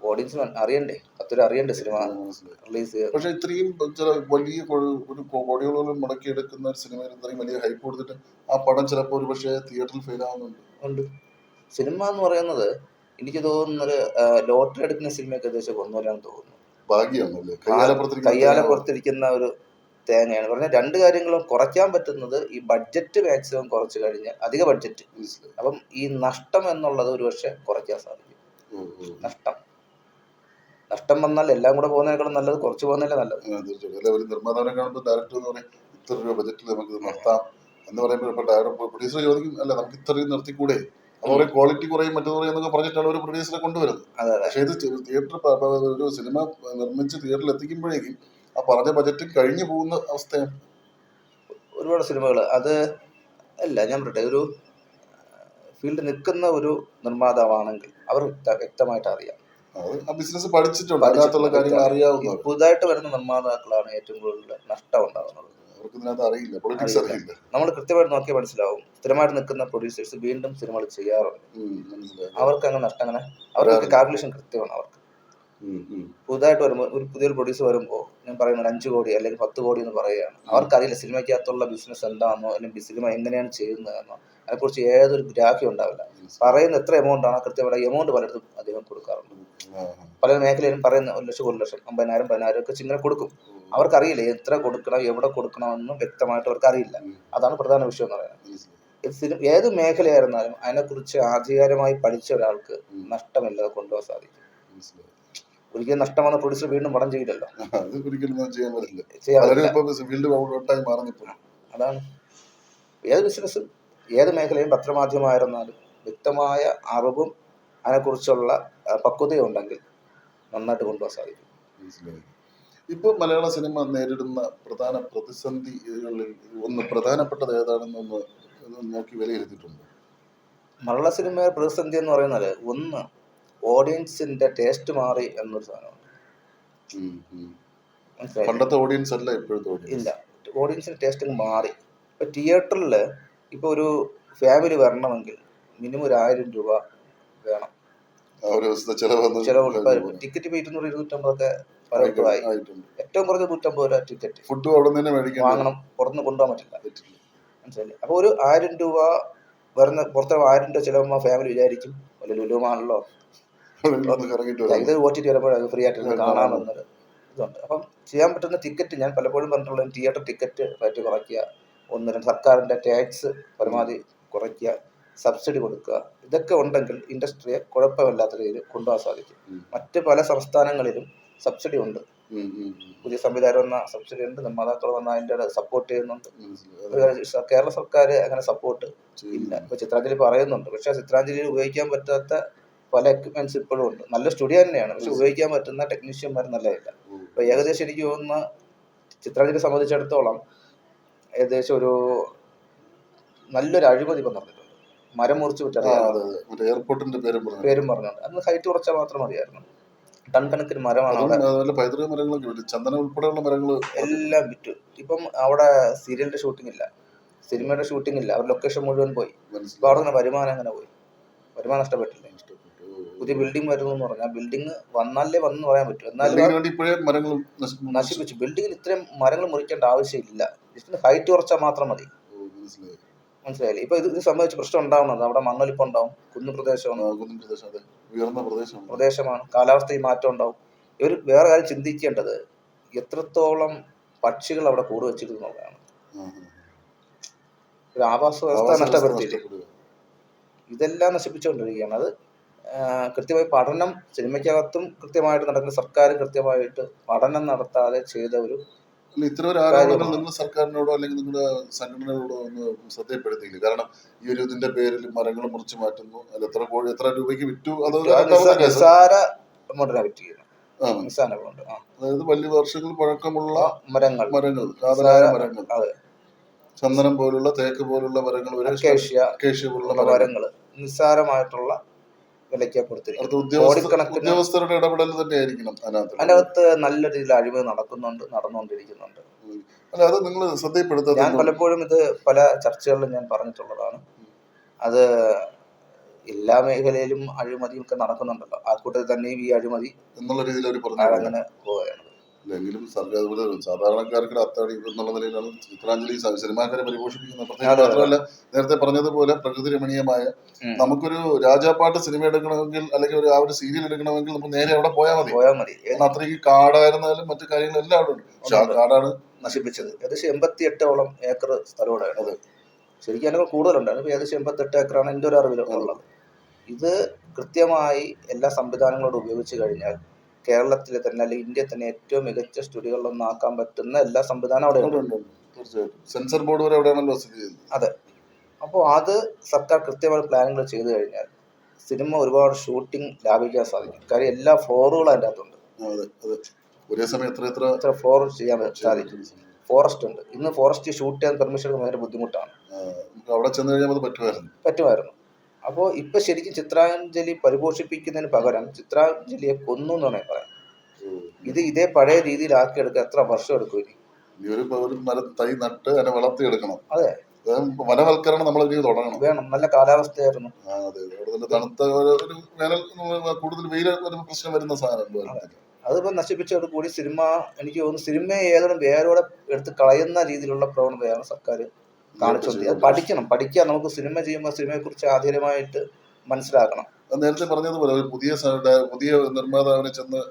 ഓഡിയൻസിന് അറിയണ്ടേ, അറിയണ്ടേ സിനിമ റിലീസ് ചെയ്ത്. പക്ഷെ ഇത്രയും വലിയ ഒരു കോടികളോളം മുടക്കി എടുക്കുന്ന ഒരു സിനിമയിൽ ഇത്രയും വലിയ ഹൈപ്പ് കൊടുത്തിട്ട് ആ പടം ചിലപ്പോൾ ഒരു പക്ഷേ തിയേറ്ററിൽ ഫെയിൽ ആവുന്നുണ്ട്. സിനിമ എന്ന് പറയുന്നത് എനിക്ക് തോന്നുന്നത് ലോട്ടറി എടുക്കുന്ന സിനിമയൊക്കെ ഏകദേശം ഒന്നുമില്ലാന്ന് തോന്നുന്നു. ഭാഗ്യമാണല്ലേ? കയ്യാലെ പുറത്തിരിക്കുന്ന ഒരു തേങ്ങയാണ്. പറഞ്ഞ രണ്ട് കാര്യങ്ങളും കുറയ്ക്കാൻ പറ്റുന്നത് ഈ ബഡ്ജറ്റ് മാക്സിമം കുറച്ച് കഴിഞ്ഞാൽ, അധിക ബഡ്ജറ്റ്. അപ്പം ഈ നഷ്ടം എന്നുള്ളത് ഒരു പക്ഷെ കുറയ്ക്കാൻ സാധിക്കും. നഷ്ടം വന്നാൽ എല്ലാം കൂടെ പോകുന്നതിനേക്കാളും നല്ലത് കുറച്ച് പോകുന്നതല്ലേ നല്ലത്. തീർച്ചയായിട്ടും. ഒരു നിർമ്മാതാവിനെ കാണുമ്പോൾ ഡയറക്ടർ എന്ന് പറയും ഇത്ര രൂപ ബജറ്റിൽ നമുക്ക് ഇത് നിർത്താം എന്ന് പറയുമ്പോൾ ഇപ്പൊ ഡയറക്ടർ പ്രൊഡ്യൂസർ ചോദിക്കും അല്ല നമുക്ക് ഇത്രയും നിർത്തിക്കൂടെ, അതുപോലെ ക്വാളിറ്റി കുറയും മറ്റു കുറയും എന്നൊക്കെ പറഞ്ഞിട്ടാണ് ഒരു പ്രൊഡ്യൂസറെ കൊണ്ടുവരുന്നത്. പക്ഷേ ഇത് തിയേറ്റർ ഒരു സിനിമ നിർമ്മിച്ച് തിയേറ്ററിൽ എത്തിക്കുമ്പോഴേക്കും ആ പറഞ്ഞ ബജറ്റ് കഴിഞ്ഞു പോകുന്ന അവസ്ഥയാണ്. ഒരുപാട് സിനിമകൾ അത് അല്ല ഞാൻ പറയട്ടെ, ഒരു ഫീൽഡ് നിൽക്കുന്ന ഒരു നിർമ്മാതാവാണെങ്കിൽ അവർ വ്യക്തമായിട്ട് അറിയാം, ബിസിനസ് പഠിച്ചിട്ടുണ്ട്, അതിനകത്തുള്ള കാര്യങ്ങൾ അറിയാവുന്ന. പുതുതായിട്ട് വരുന്ന നിർമ്മാതാക്കളാണ് ഏറ്റവും കൂടുതൽ നഷ്ടം ഉണ്ടാകുന്നത്. അവർക്ക് ഇതിനകത്ത് അറിയില്ല, പൊളിറ്റിക്സ് അറിയില്ല. നമ്മൾ കൃത്യമായിട്ട് നോക്കിയാൽ മനസ്സിലാവും, സ്ഥിരമായിട്ട് നിൽക്കുന്ന പ്രൊഡ്യൂസേഴ്സ് വീണ്ടും സിനിമകൾ ചെയ്യാറുണ്ട്. അവർക്ക് അങ്ങനെ നഷ്ടം, അങ്ങനെ അവർക്ക് കാൽക്കുലേഷൻ കൃത്യമാണ്. അവർക്ക് പുതുതായിട്ട് വരുമ്പോൾ ഒരു പുതിയൊരു പ്രൊഡ്യൂസർ വരുമ്പോൾ ഞാൻ പറയുന്നത് 5 കോടി അല്ലെങ്കിൽ 10 കോടി എന്ന് പറയുകയാണ്. അവർക്കറിയില്ല സിനിമയ്ക്കകത്തുള്ള ബിസിനസ് എന്താണെന്നോ അല്ലെങ്കിൽ സിനിമ എങ്ങനെയാണ് ചെയ്യുന്നതെന്നോ അതിനെക്കുറിച്ച് ഏതൊരു ഗ്രാഹ്യം ഉണ്ടാവില്ല. പറയുന്ന എത്ര എമൗണ്ട് ആണോ കൃത്യമായിട്ട് എമൗണ്ട് പലയിടത്തും അദ്ദേഹം കൊടുക്കാറുണ്ട്. പല മേഖലയിലും പറയുന്ന 1 ലക്ഷം 1 ലക്ഷം 50,000 10,000 ഒക്കെ ഇങ്ങനെ കൊടുക്കും. അവർക്കറിയില്ല എത്ര കൊടുക്കണം എവിടെ കൊടുക്കണമെന്നും വ്യക്തമായിട്ട് അവർക്ക് അറിയില്ല. അതാണ് പ്രധാന വിഷയം എന്ന് പറയുന്നത്. ഏത് മേഖലയായിരുന്നാലും അതിനെക്കുറിച്ച് ആധികാരികമായി പഠിച്ച ഒരാൾക്ക് നഷ്ടമില്ലാതെ കൊണ്ടുപോകാൻ സാധിക്കും. ഒരിക്കലും നഷ്ടം വന്ന പ്രൊഡ്യൂസർ വീണ്ടും പടം ചെയ്യില്ലല്ലോ. അതാണ് ഏത് ബിസിനസ്സും ഏത് മേഖലയും പത്രമാധ്യമമായിരുന്നാലും വ്യക്തമായ അറിവും അതിനെക്കുറിച്ചുള്ള പക്വതയും ഉണ്ടെങ്കിൽ നന്നായിട്ട് കൊണ്ടുപോകാൻ സാധിക്കും. ഇപ്പൊ മലയാള സിനിമ നേരിടുന്ന പ്രധാന പ്രതിസന്ധികളിൽ ഒന്ന് പ്രധാനപ്പെട്ടത് ഏതാണെന്നൊന്ന് നോക്കി വിലയിരുത്തിയിട്ടുണ്ട്? മലയാള സിനിമ പ്രതിസന്ധി എന്ന് പറയുന്നത് ഒന്ന് ഓഡിയൻസിന്റെ ടേസ്റ്റ് മാറി എന്നൊരു സാധനമുണ്ട്. പണ്ടത്തെ ഓഡിയൻസ് അല്ല ഇപ്പോഴത്തെ ഇല്ല, ഓഡിയൻസിന്റെ ടേസ്റ്റ് മാറി. ഇപ്പൊ തിയേറ്ററിൽ ഇപ്പൊ ഒരു ഫാമിലി വരണമെങ്കിൽ മിനിമം 1,000 രൂപ വേണം. ടിക്കറ്റ് ഇപ്പൊ 200-250 പലയിടത്തുമായി. ഏറ്റവും കുറഞ്ഞ 150 രൂപ ടിക്കറ്റ്. ഫുഡ് വാങ്ങണം, പുറത്തുനിന്ന് കൊണ്ടുപോകാൻ പറ്റില്ല. മനസ്സിലായി? അപ്പൊ ഒരു 1000 രൂപ വരുന്ന പുറത്തെ 1000 രൂപ ചിലവുമ്പോ ഫാമിലി വിചാരിക്കും വല്ല ലുലുമാണല്ലോ, ഇത് OTT വരുമ്പോൾ അത് ഫ്രീ ആയിട്ട് കാണാമെന്നൊരു ഇതുണ്ട്. അപ്പം ചെയ്യാൻ പറ്റുന്ന ടിക്കറ്റ് ഞാൻ പലപ്പോഴും പറഞ്ഞിട്ടുള്ള തിയേറ്റർ ടിക്കറ്റ് റേറ്റ് കുറയ്ക്കുക, 1-2 സർക്കാരിന്റെ ടാക്സ് പരമാവധി കുറയ്ക്കുക, സബ്സിഡി കൊടുക്കുക. ഇതൊക്കെ ഉണ്ടെങ്കിൽ ഇൻഡസ്ട്രിയെ കുഴപ്പമില്ലാത്ത രീതിയിൽ കൊണ്ടുപോകാൻ സാധിക്കും. മറ്റ് പല സംസ്ഥാനങ്ങളിലും സബ്സിഡി ഉണ്ട്. പുതിയ സംവിധാനം വന്ന സബ്സിഡി ഉണ്ട്, നിർമ്മാതാക്കൾ വന്ന അതിൻ്റെ സപ്പോർട്ട് ചെയ്യുന്നുണ്ട്. കേരള സർക്കാർ അങ്ങനെ സപ്പോർട്ട് ഇല്ല. ഇപ്പൊ ചിത്രാഞ്ജലി പറയുന്നുണ്ട്, പക്ഷെ ചിത്രാഞ്ജലിയിൽ ഉപയോഗിക്കാൻ പറ്റാത്ത പല എക്യുപ്മെന്റ്സ് ഇപ്പോഴും ഉണ്ട്. നല്ല സ്റ്റുഡിയോ തന്നെയാണ്, പക്ഷെ ഉപയോഗിക്കാൻ പറ്റുന്ന ടെക്നീഷ്യന്മാർ നല്ലതില്ല. ഇപ്പൊ ഏകദേശം എനിക്ക് തോന്നുന്ന ചിത്രാഞ്ജലി സംബന്ധിച്ചിടത്തോളം ഏകദേശം ഒരു നല്ലൊരു അഴിമതി ഇപ്പം നടന്നിട്ടുണ്ട്. മരം മുറിച്ച് വിട്ടറിയാം, എയർപോർട്ടിന്റെ പേരും പറഞ്ഞുണ്ട്. അന്ന് ഹൈറ്റ് കുറച്ചാൽ മാത്രം മതിയായിരുന്നു. ടൺ കണക്കിന് മരമാണ് എല്ലാം വിറ്റു. ഇപ്പം അവിടെ സീരിയലിന്റെ ഷൂട്ടിംഗ് ഇല്ല, സിനിമയുടെ ഷൂട്ടിംഗ് ഇല്ല, അവർ ലൊക്കേഷൻ മുഴുവൻ പോയി. അപ്പൊ അവിടെ വരുമാനം അങ്ങനെ പോയി, വരുമാനം നഷ്ടപ്പെട്ടില്ലേ. പുതിയ ബിൽഡിംഗ് വരുന്നു എന്ന് പറഞ്ഞാൽ ബിൽഡിംഗ് വന്നാലേ വന്നു പറയാൻ പറ്റും. എന്നാലും നശിപ്പിച്ചു. ബിൽഡിങ്ങിൽ ഇത്രയും മരങ്ങൾ മുറിക്കേണ്ട ആവശ്യമില്ല, ജസ്റ്റ് ഹൈറ്റ് കുറച്ചാൽ മാത്രം മതി. മനസ്സിലായില്ലേ? ഇപ്പൊ ഇത് സംബന്ധിച്ച് പ്രശ്നം ഉണ്ടാവുന്നത് അവിടെ മണ്ണൊലിപ്പ് ഉണ്ടാവും, പ്രദേശമാണ്, കാലാവസ്ഥയിൽ മാറ്റം ഉണ്ടാവും. ഇവർ വേറെ കാര്യം ചിന്തിക്കേണ്ടത് എത്രത്തോളം പക്ഷികൾ അവിടെ കൂട് വെച്ചിരുന്നുള്ളതാണ്. ഒരു ആവാസ വ്യവസ്ഥ നഷ്ടപ്പെടുത്തിയില്ലേ, ഇതെല്ലാം നശിപ്പിച്ചുകൊണ്ടിരിക്കുകയാണ്. അത് കൃത്യമായി പഠനം സിനിമയ്ക്കകത്തും കൃത്യമായിട്ട് നടക്കുന്ന, സർക്കാർ കൃത്യമായിട്ട് പഠനം നടത്താതെ ചെയ്ത ഒരു ഇത്തരം ഒരു ആരോപണങ്ങൾ നിങ്ങൾ സർക്കാരിനോടോ അല്ലെങ്കിൽ നിങ്ങളുടെ സംഘടനകളോടോ ഒന്ന് ശ്രദ്ധയപ്പെടുത്തിയില്ല? കാരണം ഈ ഒരു ഇതിന്റെ പേരിൽ മരങ്ങൾ മുറിച്ചു മാറ്റുന്നു, അല്ല എത്ര രൂപയ്ക്ക് വിറ്റു, അതായത് വലിയ വർഷങ്ങൾ പഴക്കമുള്ള മരങ്ങൾ, കാതലായ മരങ്ങൾ, ചന്ദനം പോലുള്ള തേക്ക് പോലുള്ള മരങ്ങൾ, അക്കേഷ്യ പോലുള്ള മരങ്ങൾ നിസ്സാരമായിട്ടുള്ള വിലയ്ക്ക് കൊടുത്തിരിക്കുന്നത്. ഉദ്യോഗസ്ഥരുടെ ഇടപെടൽ തന്നെ ആയിരിക്കണം അതിനകത്ത്. നല്ല രീതിയിൽ അഴിമതി നടന്നുകൊണ്ടിരിക്കുന്നുണ്ട്. അല്ല, അത് നിങ്ങൾ ശ്രദ്ധയിൽപ്പെടുത്താൻ ഞാൻ പലപ്പോഴും ഇത് പല ചർച്ചകളിലും ഞാൻ പറഞ്ഞിട്ടുള്ളതാണ്. അത് എല്ലാ മേഖലയിലും അഴിമതിയൊക്കെ നടക്കുന്നുണ്ടല്ലോ, ആ കൂട്ടത്തിൽ തന്നെയും ഈ അഴിമതി എന്നുള്ള രീതിയിൽ അങ്ങനെ പോവുകയാണ്. എങ്കിലും സർക്കാർ അതുപോലെ സാധാരണക്കാർക്ക് അത്താടി എന്നുള്ള നിലയിലാണ് ചിത്രാഞ്ജലി സിനിമാക്കാരെ പരിപോഷിപ്പിക്കുന്നത്. പ്രത്യേകിച്ച് അതെ, അതെ. മാത്രമല്ല, നേരത്തെ പറഞ്ഞതുപോലെ പ്രകൃതി രമണീയമായ ഉം. നമുക്കൊരു രാജാപ്പാട്ട് സിനിമ എടുക്കണമെങ്കിൽ അല്ലെങ്കിൽ ആ ഒരു സീരിയൽ എടുക്കണമെങ്കിൽ നമുക്ക് നേരെ അവിടെ പോയാൽ മതി. പോയാൽ മതി. കാരണം അത്രയ്ക്ക് കാടായിരുന്നാലും മറ്റു കാര്യങ്ങളെല്ലാം അവിടെ ഉണ്ട്. പക്ഷെ ആ കാടാണ് നശിപ്പിച്ചത്. ഏകദേശം 88 ഏക്കർ സ്ഥലമാണ്. അതെ. ശരിക്കും അതിനൊക്കെ കൂടുതലുണ്ട്. അതിപ്പോൾ ഏകദേശം 88 ഏക്കറാണ് എൻ്റെ ഒരു അറിവിൽ ഉള്ളത്. ഇത് കൃത്യമായി എല്ലാ സംവിധാനങ്ങളോടും ഉപയോഗിച്ച് കഴിഞ്ഞാൽ കേരളത്തിലെ തന്നെ അല്ലെങ്കിൽ ഇന്ത്യയിൽ തന്നെ ഏറ്റവും മികച്ച സ്റ്റുഡിയോകളിലൊന്നും ആക്കാൻ പറ്റുന്ന എല്ലാ സംവിധാനം അവിടെ ഉണ്ട്. ഉണ്ട്. തീർച്ചയായിട്ടും സെൻസർ ബോർഡ് വരെ അവിടെയാണല്ലോ സ്ഥിതി ചെയ്യുന്നത്. അതെ. അപ്പോൾ അത് സർക്കാർ കൃത്യമായ പ്ലാനുകൾ ചെയ്തു കഴിഞ്ഞാൽ സിനിമ ഒരുപാട് ഷൂട്ടിംഗ് ലാഭിക്കാൻ സാധിക്കും. കാര്യം എല്ലാ ഫ്ലോറുകളും അതിൻ്റെ അകത്തുണ്ട്. അതെ അതെ. ഒരേ സമയം എത്ര ഫ്ലോർ ചെയ്യാൻ സാധിക്കും. ഫോറസ്റ്റ് ഉണ്ട്. ഇന്ന് ഫോറസ്റ്റ് ഷൂട്ട് ചെയ്യാൻ പെർമിഷൻ എടുക്കാൻ ഭയങ്കര ബുദ്ധിമുട്ടാണ്. അവിടെ ചെന്ന് കഴിഞ്ഞാൽ അത് പറ്റുമായിരുന്നു. അപ്പോൾ ഇപ്പൊ ശരിക്കും ചിത്രാഞ്ജലി പരിപോഷിപ്പിക്കുന്നതിന് പകരം ചിത്രാഞ്ജലിയെ കൊന്നു എന്ന് വേണമെങ്കിൽ പറയാം. ഇതേ പഴയ രീതിയിലാക്കിയെടുക്കാൻ എത്ര വർഷം എടുക്കും ഇനി? ഒരു മരം തൈ നട്ട് അതിനെ വളർത്തിയെടുക്കണം. അതെ, വനവൽക്കരണം നമ്മൾ തുടങ്ങണം. വേണം. നല്ല കാലാവസ്ഥയായിരുന്നു. അതെ, അവിടെ തണുത്ത ഒരു വേനൽ കൂടുതൽ വെയിൽ പ്രശ്നം വരുന്ന സാധനം. അതിപ്പോ നശിപ്പിച്ചോട് കൂടി സിനിമ, എനിക്ക് തോന്നുന്നു സിനിമയെ ഏതൊരു വേരോടെ എടുത്ത് കളയുന്ന രീതിയിലുള്ള പ്രവണതയാണ് സർക്കാർ കാണിച്ചോണ്ട്. അത് പഠിക്കാൻ നമുക്ക് സിനിമ ചെയ്യുമ്പോൾ സിനിമയെ കുറിച്ച് ആധികാരികമായിട്ട് മനസ്സിലാക്കണം. നേരത്തെ പറഞ്ഞതുപോലെ ഒരു പുതിയ നിർമ്മാതാവിനെ ചെന്ന്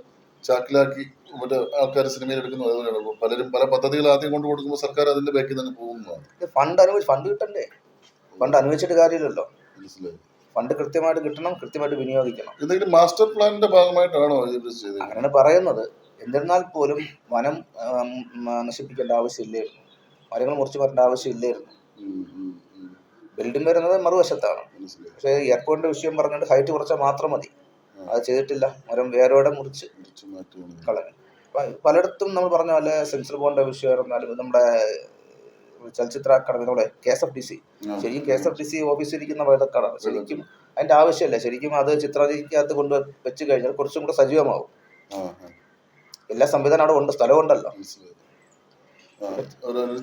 ചാക്കിലാക്കി മറ്റേ ആൾക്കാർ സിനിമയിൽ എടുക്കുന്നു. അതുപോലെയാണ് പലരും പല പദ്ധതികൾ ആദ്യം കൊണ്ടു കൊടുക്കുമ്പോൾ സർക്കാർ അതിന്റെ ബാക്കിൽ നിന്ന് പോകുന്നതാണ്. ഫണ്ട് കിട്ടണ്ടേ? ഫണ്ട് അനുവദിച്ചിട്ട് കാര്യമില്ലല്ലോ. മനസ്സിലായി. ഫണ്ട് കൃത്യമായിട്ട് കിട്ടണം, കൃത്യമായിട്ട് വിനിയോഗിക്കണം. എന്തെങ്കിലും മാസ്റ്റർ പ്ലാനിന്റെ ഭാഗമായിട്ടാണോ ചെയ്തത്? അങ്ങനെയാണ് പറയുന്നത്. എന്നിരുന്നാൽ പോലും വനം നശിപ്പിക്കേണ്ട ആവശ്യമില്ലായിരുന്നു. മരങ്ങൾ മുറിച്ച് മാറ്റേണ്ട ആവശ്യമില്ലായിരുന്നു. ബിൽഡിംഗ് വരുന്നത് മറുവശത്താണ്. പക്ഷേ എയർപോർട്ടിന്റെ വിഷയം പറഞ്ഞുകൊണ്ട് ഹൈറ്റ് കുറച്ചാൽ മാത്രം മതി. അത് ചെയ്തിട്ടില്ല. മരം വേരോടെ മുറിച്ച് കളഞ്ഞു. പലയിടത്തും നമ്മൾ പറഞ്ഞ പോലെ സെൻസർ ബോർഡിന്റെ വിഷയമായിരുന്നാലും നമ്മുടെ ചലച്ചിത്ര അക്കാദമി, നമ്മുടെ KSFDC, ശരിക്കും KSFDC ഓഫീസിൽ ഇരിക്കുന്ന വഴുതക്കാടാണ്. ശരിക്കും അതിന്റെ ആവശ്യമില്ല. ശരിക്കും അത് ചിത്രാഞ്ജലിക്കകത്ത് കൊണ്ട് വെച്ച് കഴിഞ്ഞാൽ കുറച്ചും കൂടെ സജീവമാവും. എല്ലാ സംവിധാനം അവിടെ ഉണ്ട്, സ്ഥലമുണ്ടല്ലോ.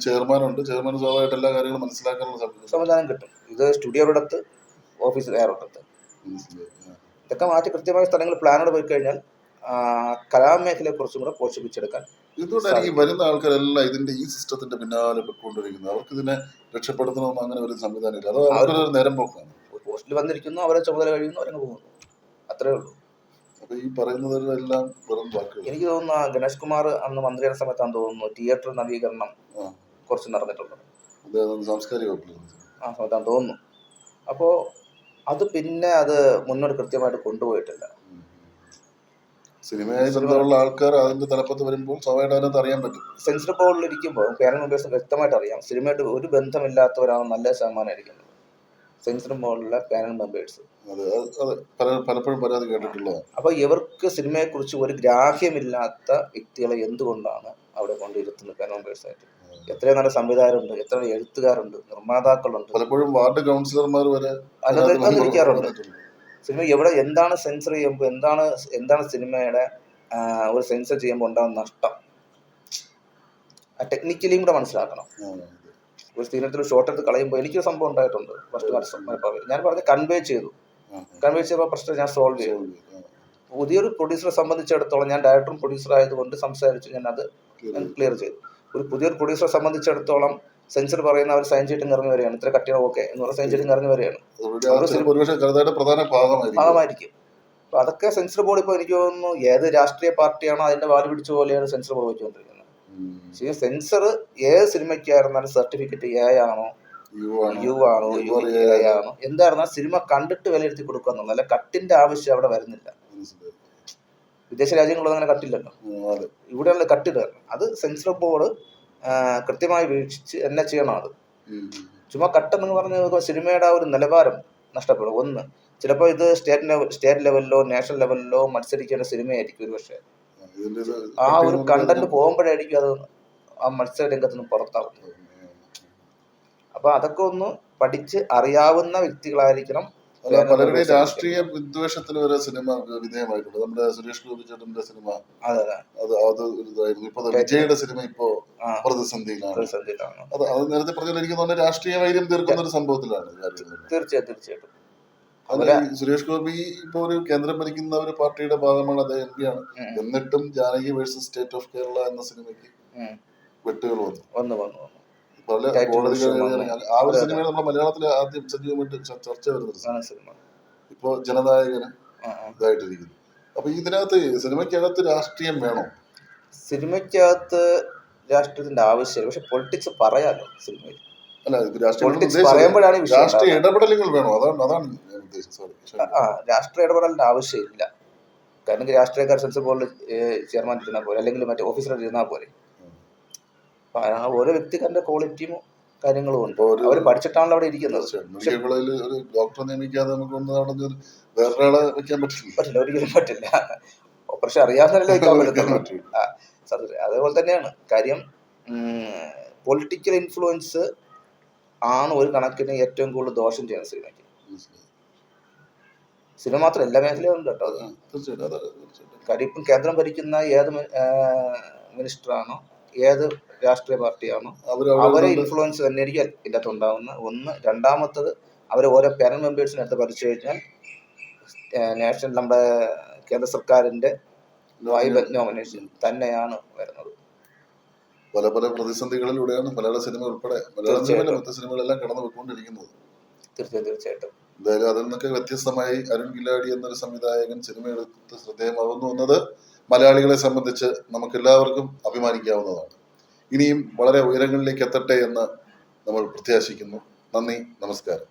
ചെയർമാനുണ്ട്. ചെയർമാൻ സ്വാഭാവികമായിട്ട് എല്ലാ കാര്യങ്ങളും മനസ്സിലാക്കാനുള്ള സംവിധാനം കിട്ടും. ഇത് സ്റ്റുഡിയോടടുത്ത്, ഓഫീസ് വേറൊരിടത്ത്. ഇതൊക്കെ മാറ്റി കൃത്യമായ സ്ഥലങ്ങളിൽ പ്ലാനോട് പോയി കഴിഞ്ഞാൽ കലാമേഖലയെ കുറച്ചും കൂടെ പോഷിപ്പിച്ചെടുക്കാൻ. ഇതുകൊണ്ടായിരിക്കും വരുന്ന ആൾക്കാരെല്ലാം ഇതിന്റെ ഈ സിസ്റ്റത്തിന്റെ പിന്നാലെ പൊയ്ക്കൊണ്ടിരിക്കുന്നത്. അവർക്ക് ഇതിനെ രക്ഷപ്പെടുത്തണമെന്ന് അങ്ങനെ ഒരു സംവിധാനം ഇല്ല. അത് അവരൊരു നേരം പോക്കാണ്. പോസ്റ്റിൽ വന്നിരിക്കുന്നു, അവരെ ചുമതല കഴിയുന്നു, അവരങ്ങ് പോകുന്നു. അത്രേ ഉള്ളൂ. അപ്പൊ ഈ പറയുന്നതെല്ലാം വെറും വാക്കുകൾ. എനിക്ക് തോന്നുന്നു ഗണേഷ് കുമാർ അന്ന് മന്ത്രിയുടെ സമയത്താന്ന് തോന്നുന്നു തിയേറ്റർ നവീകരണം കുറച്ച് നടന്നിട്ടുണ്ട്. സാംസ്കാരിക സമയത്താന്ന് തോന്നുന്നു. അപ്പോൾ അത് പിന്നെ അത് മുന്നോട്ട് കൃത്യമായിട്ട് കൊണ്ടുപോയിട്ടില്ല. സിനിമയായി ബന്ധമുള്ള ആൾക്കാർ അതിന്റെ തലപ്പത്ത് വരുമ്പോൾ സ്വാഭാവികമായിട്ട് അതിനകത്ത് അറിയാൻ പറ്റും. സെൻസർ ബോർഡിൽ ഇരിക്കുമ്പോൾ പാനൽ മെമ്പേഴ്സ് വ്യക്തമായിട്ട് അറിയാം സിനിമയായിട്ട് ഒരു ബന്ധമില്ലാത്തവരാണ് നല്ല ശതമാനം ഇരിക്കുന്നത്. സെൻസർ ബോർഡിലെ പാനൽ മെമ്പേഴ്സ് പലപ്പോഴും പരാതി കേട്ടിട്ടുള്ളതാണ്. അപ്പൊ ഇവർക്ക് സിനിമയെ കുറിച്ച് ഒരു ഗ്രാഹ്യമില്ലാത്ത വ്യക്തികളെ എന്തുകൊണ്ടാണ് അവിടെ കൊണ്ടിരുത്തുന്നത് പാനൽ മെമ്പേഴ്സ് ആയിട്ട്? എത്രയും നല്ല സംവിധായകരുണ്ട്, എത്ര എഴുത്തുകാരുണ്ട്, നിർമ്മാതാക്കളുണ്ട്. പലപ്പോഴും വാർഡ് കൗൺസിലർമാർ വരെ അതിരിക്കാറുണ്ട്. സിനിമ എവിടെ എന്താണ് സെൻസർ ചെയ്യുമ്പോൾ എന്താണ് സിനിമയുടെ ഒരു സെൻസർ ചെയ്യുമ്പോൾ ഉണ്ടാകുന്ന നഷ്ടം, ആ ടെക്നിക്കലിയും കൂടെ മനസ്സിലാക്കണം. ഒരു സിനിമത്തിൽ ഷോർട്ട് എടുത്ത് കളയുമ്പോൾ എനിക്കൊരു സംഭവം ഉണ്ടായിട്ടുണ്ട്. ഫസ്റ്റ് ഞാൻ പറഞ്ഞ് കൺവേ ചെയ്തപ്പോൾ പ്രശ്നം ഞാൻ സോൾവ് ചെയ്തു. പുതിയൊരു പ്രൊഡ്യൂസറെ സംബന്ധിച്ചിടത്തോളം, ഞാൻ ഡയറക്ടറും പ്രൊഡ്യൂസർ ആയതുകൊണ്ട് സംസാരിച്ച് ഞാൻ ക്ലിയർ ചെയ്തു. ഒരു പുതിയൊരു പ്രൊഡ്യൂസറെ സംബന്ധിച്ചിടത്തോളം സെൻസർ പറയുന്ന അവർ സൈൻ ചെയ്തിട്ട് ഇറങ്ങി വരികയാണ്, ഇത്ര കട്ടിയാണ് ഓക്കെ എന്ന് പറഞ്ഞാൽ സൈൻ ചെയ്തിട്ട് ഇറങ്ങി വരികയാണ്. ഭാഗമായിരിക്കും. അപ്പൊ അതൊക്കെ സെൻസർ ബോർഡ് ഇപ്പോൾ എനിക്ക് തോന്നുന്നു ഏത് രാഷ്ട്രീയ പാർട്ടിയാണോ അതിന്റെ വാല് പിടിച്ച പോലെയാണ് സെൻസർ ബോർഡ് വെച്ചുകൊണ്ടിരിക്കുന്നത്. സെൻസർ ഏത് സിനിമയ്ക്കായിരുന്നാലും സർട്ടിഫിക്കറ്റ് A ആണോ U ആണോ ആണോ എന്തായിരുന്നാലും സിനിമ കണ്ടിട്ട് വിലയിരുത്തി കൊടുക്കുക എന്നുള്ളത്. അല്ല കട്ടിന്റെ ആവശ്യം അവിടെ വരുന്നില്ല. വിദേശ രാജ്യങ്ങളിൽ അങ്ങനെ കട്ടില്ലല്ലോ. ഇവിടെയുള്ള കട്ടില്ല. അത് സെൻസർ ബോർഡ് കൃത്യമായി വീക്ഷിച്ച് എന്നെ ചെയ്യണം. അത് ചുമ്മാ കട്ടെന്ന് പറഞ്ഞ് സിനിമയുടെ ഒരു നിലവാരം നഷ്ടപ്പെടും. ഒന്ന്, ചിലപ്പോൾ ഇത് സ്റ്റേറ്റ് ലെവലിലോ നാഷണൽ ലെവലിലോ മത്സരിക്കേണ്ട സിനിമയായിരിക്കും ഒരു പക്ഷേ. ആ ഒരു കണ്ടന്റ് പോകുമ്പോഴായിരിക്കും അത് ആ മത്സര രംഗത്ത് നിന്ന് പുറത്താവുന്നത്. അപ്പൊ അതൊക്കെ ഒന്ന് പഠിച്ച് അറിയാവുന്ന വ്യക്തികളായിരിക്കണം. പലരുടെയും രാഷ്ട്രീയ വിദ്വേഷത്തിന് വരെ സിനിമ വിധേയമായിട്ടുണ്ട്. നമ്മുടെ സുരേഷ് ഗോപി ചേട്ടന്റെ സിനിമ അത് ഇതായിരുന്നു. ഇപ്പൊ വിജയുടെ സിനിമ ഇപ്പോ പ്രതിസന്ധിയിലാണ്. അത് നേരത്തെ പറഞ്ഞാൽ എനിക്ക് തോന്നുന്നു രാഷ്ട്രീയ വൈര്യം തീർക്കുന്ന ഒരു സംഭവത്തിലാണ്. തീർച്ചയായിട്ടും അല്ല, ഈ സുരേഷ് ഗോപി ഇപ്പൊ ഒരു കേന്ദ്രം ഭരിക്കുന്ന ഒരു പാർട്ടിയുടെ ഭാഗമാണ്, അദ്ദേഹം എം പി ആണ്. എന്നിട്ടും Janaki versus state of Kerala എന്ന സിനിമയ്ക്ക് വെട്ടുകൾ വന്നു. പല കോടതികളിൽ ആ ഒരു സിനിമ നമ്മുടെ മലയാളത്തിൽ ആദ്യം സജീവമായിട്ട് ചർച്ച വരുന്ന സിനിമ. ഇപ്പൊ ജനനായകന് ഇതായിട്ടിരിക്കുന്നു. അപ്പൊ ഇതിനകത്ത് സിനിമയ്ക്കകത്ത് രാഷ്ട്രീയം വേണോ? സിനിമയ്ക്കകത്ത് രാഷ്ട്രീയത്തിന്റെ ആവശ്യമില്ല, പക്ഷെ പൊളിറ്റിക്സ് പറയാലോ സിനിമയിൽ. അല്ല, പറയുമ്പോഴാണ് രാഷ്ട്രീയ ഇടപെടലുകൾ വേണോ? അതാണ് ഞാൻ ഉദ്ദേശിച്ചത്. രാഷ്ട്രീയ ഇടപെടലിന്റെ ആവശ്യമില്ല. കാരണം രാഷ്ട്രീയക്കാർ സെൻസർ ബോർഡിൽ ചെയർമാൻ ഇരുന്നാൽ പോലെ, അല്ലെങ്കിൽ മറ്റേ ഓഫീസർ ഇരുന്നാൽ പോലെ. ഓരോ വ്യക്തിക്കാരുടെ ക്വാളിറ്റിയും കാര്യങ്ങളും ഉണ്ട്. അവർ പഠിച്ചിട്ടാണല്ലോ അവിടെ ഇരിക്കുന്നത്. ഒരു ഡോക്ടറെ നിയമിക്കാതെ നമുക്ക് വേറൊരാളെ വെക്കാൻ പറ്റില്ല, ഒരിക്കലും പറ്റില്ല. ഓപ്പറേഷൻ അറിയാവുന്നതല്ലേ വെക്കാൻ പറ്റത്തുള്ളൂ. അതേപോലെ തന്നെയാണ് കാര്യം. പൊളിറ്റിക്കൽ ഇൻഫ്ലുവൻസ് ആണ് ഒരു കണക്കിന് ഏറ്റവും കൂടുതൽ ദോഷം ചെയ്യുന്ന സിനിമയ്ക്ക്. സിനിമ മാത്രം എല്ലാ മേഖലയും ഉണ്ട് കേട്ടോ. കാര്യം ഇപ്പം കേന്ദ്രം ഭരിക്കുന്ന ഏത് മിനിസ്റ്ററാണോ, ഏത് രാഷ്ട്രീയ പാർട്ടിയാണോ, അവരെ ഇൻഫ്ലുവൻസ് തന്നെയായിരിക്കും ഇതിൻ്റെ അകത്ത് ഉണ്ടാകുന്ന ഒന്ന്. രണ്ടാമത്തത്, അവരെ ഓരോ പാനൽ മെമ്പേഴ്സിനടുത്ത് പഠിച്ചു കഴിഞ്ഞാൽ നാഷണൽ നമ്മുടെ കേന്ദ്ര സർക്കാരിൻ്റെ വൈബ് നോമിനേഷൻ തന്നെയാണ് വരുന്നത്. പല പല പ്രതിസന്ധികളിലൂടെയാണ് മലയാള സിനിമ ഉൾപ്പെടെ മലയാള സിനിമകളെല്ലാം കടന്നു പോയിക്കൊണ്ടിരിക്കുന്നത്. തീർച്ചയായിട്ടും. എന്തായാലും അതിൽ നിന്നൊക്കെ വ്യത്യസ്തമായി അരുൺ ഗിലാഡി എന്നൊരു സംവിധായകൻ സിനിമയെടുത്ത് ശ്രദ്ധേയമാകുന്നു എന്നത് മലയാളികളെ സംബന്ധിച്ച് നമുക്ക് എല്ലാവർക്കും അഭിമാനിക്കാവുന്നതാണ്. ഇനിയും വളരെ ഉയരങ്ങളിലേക്ക് എത്തട്ടെ എന്ന് നമ്മൾ പ്രത്യാശിക്കുന്നു. നന്ദി, നമസ്കാരം.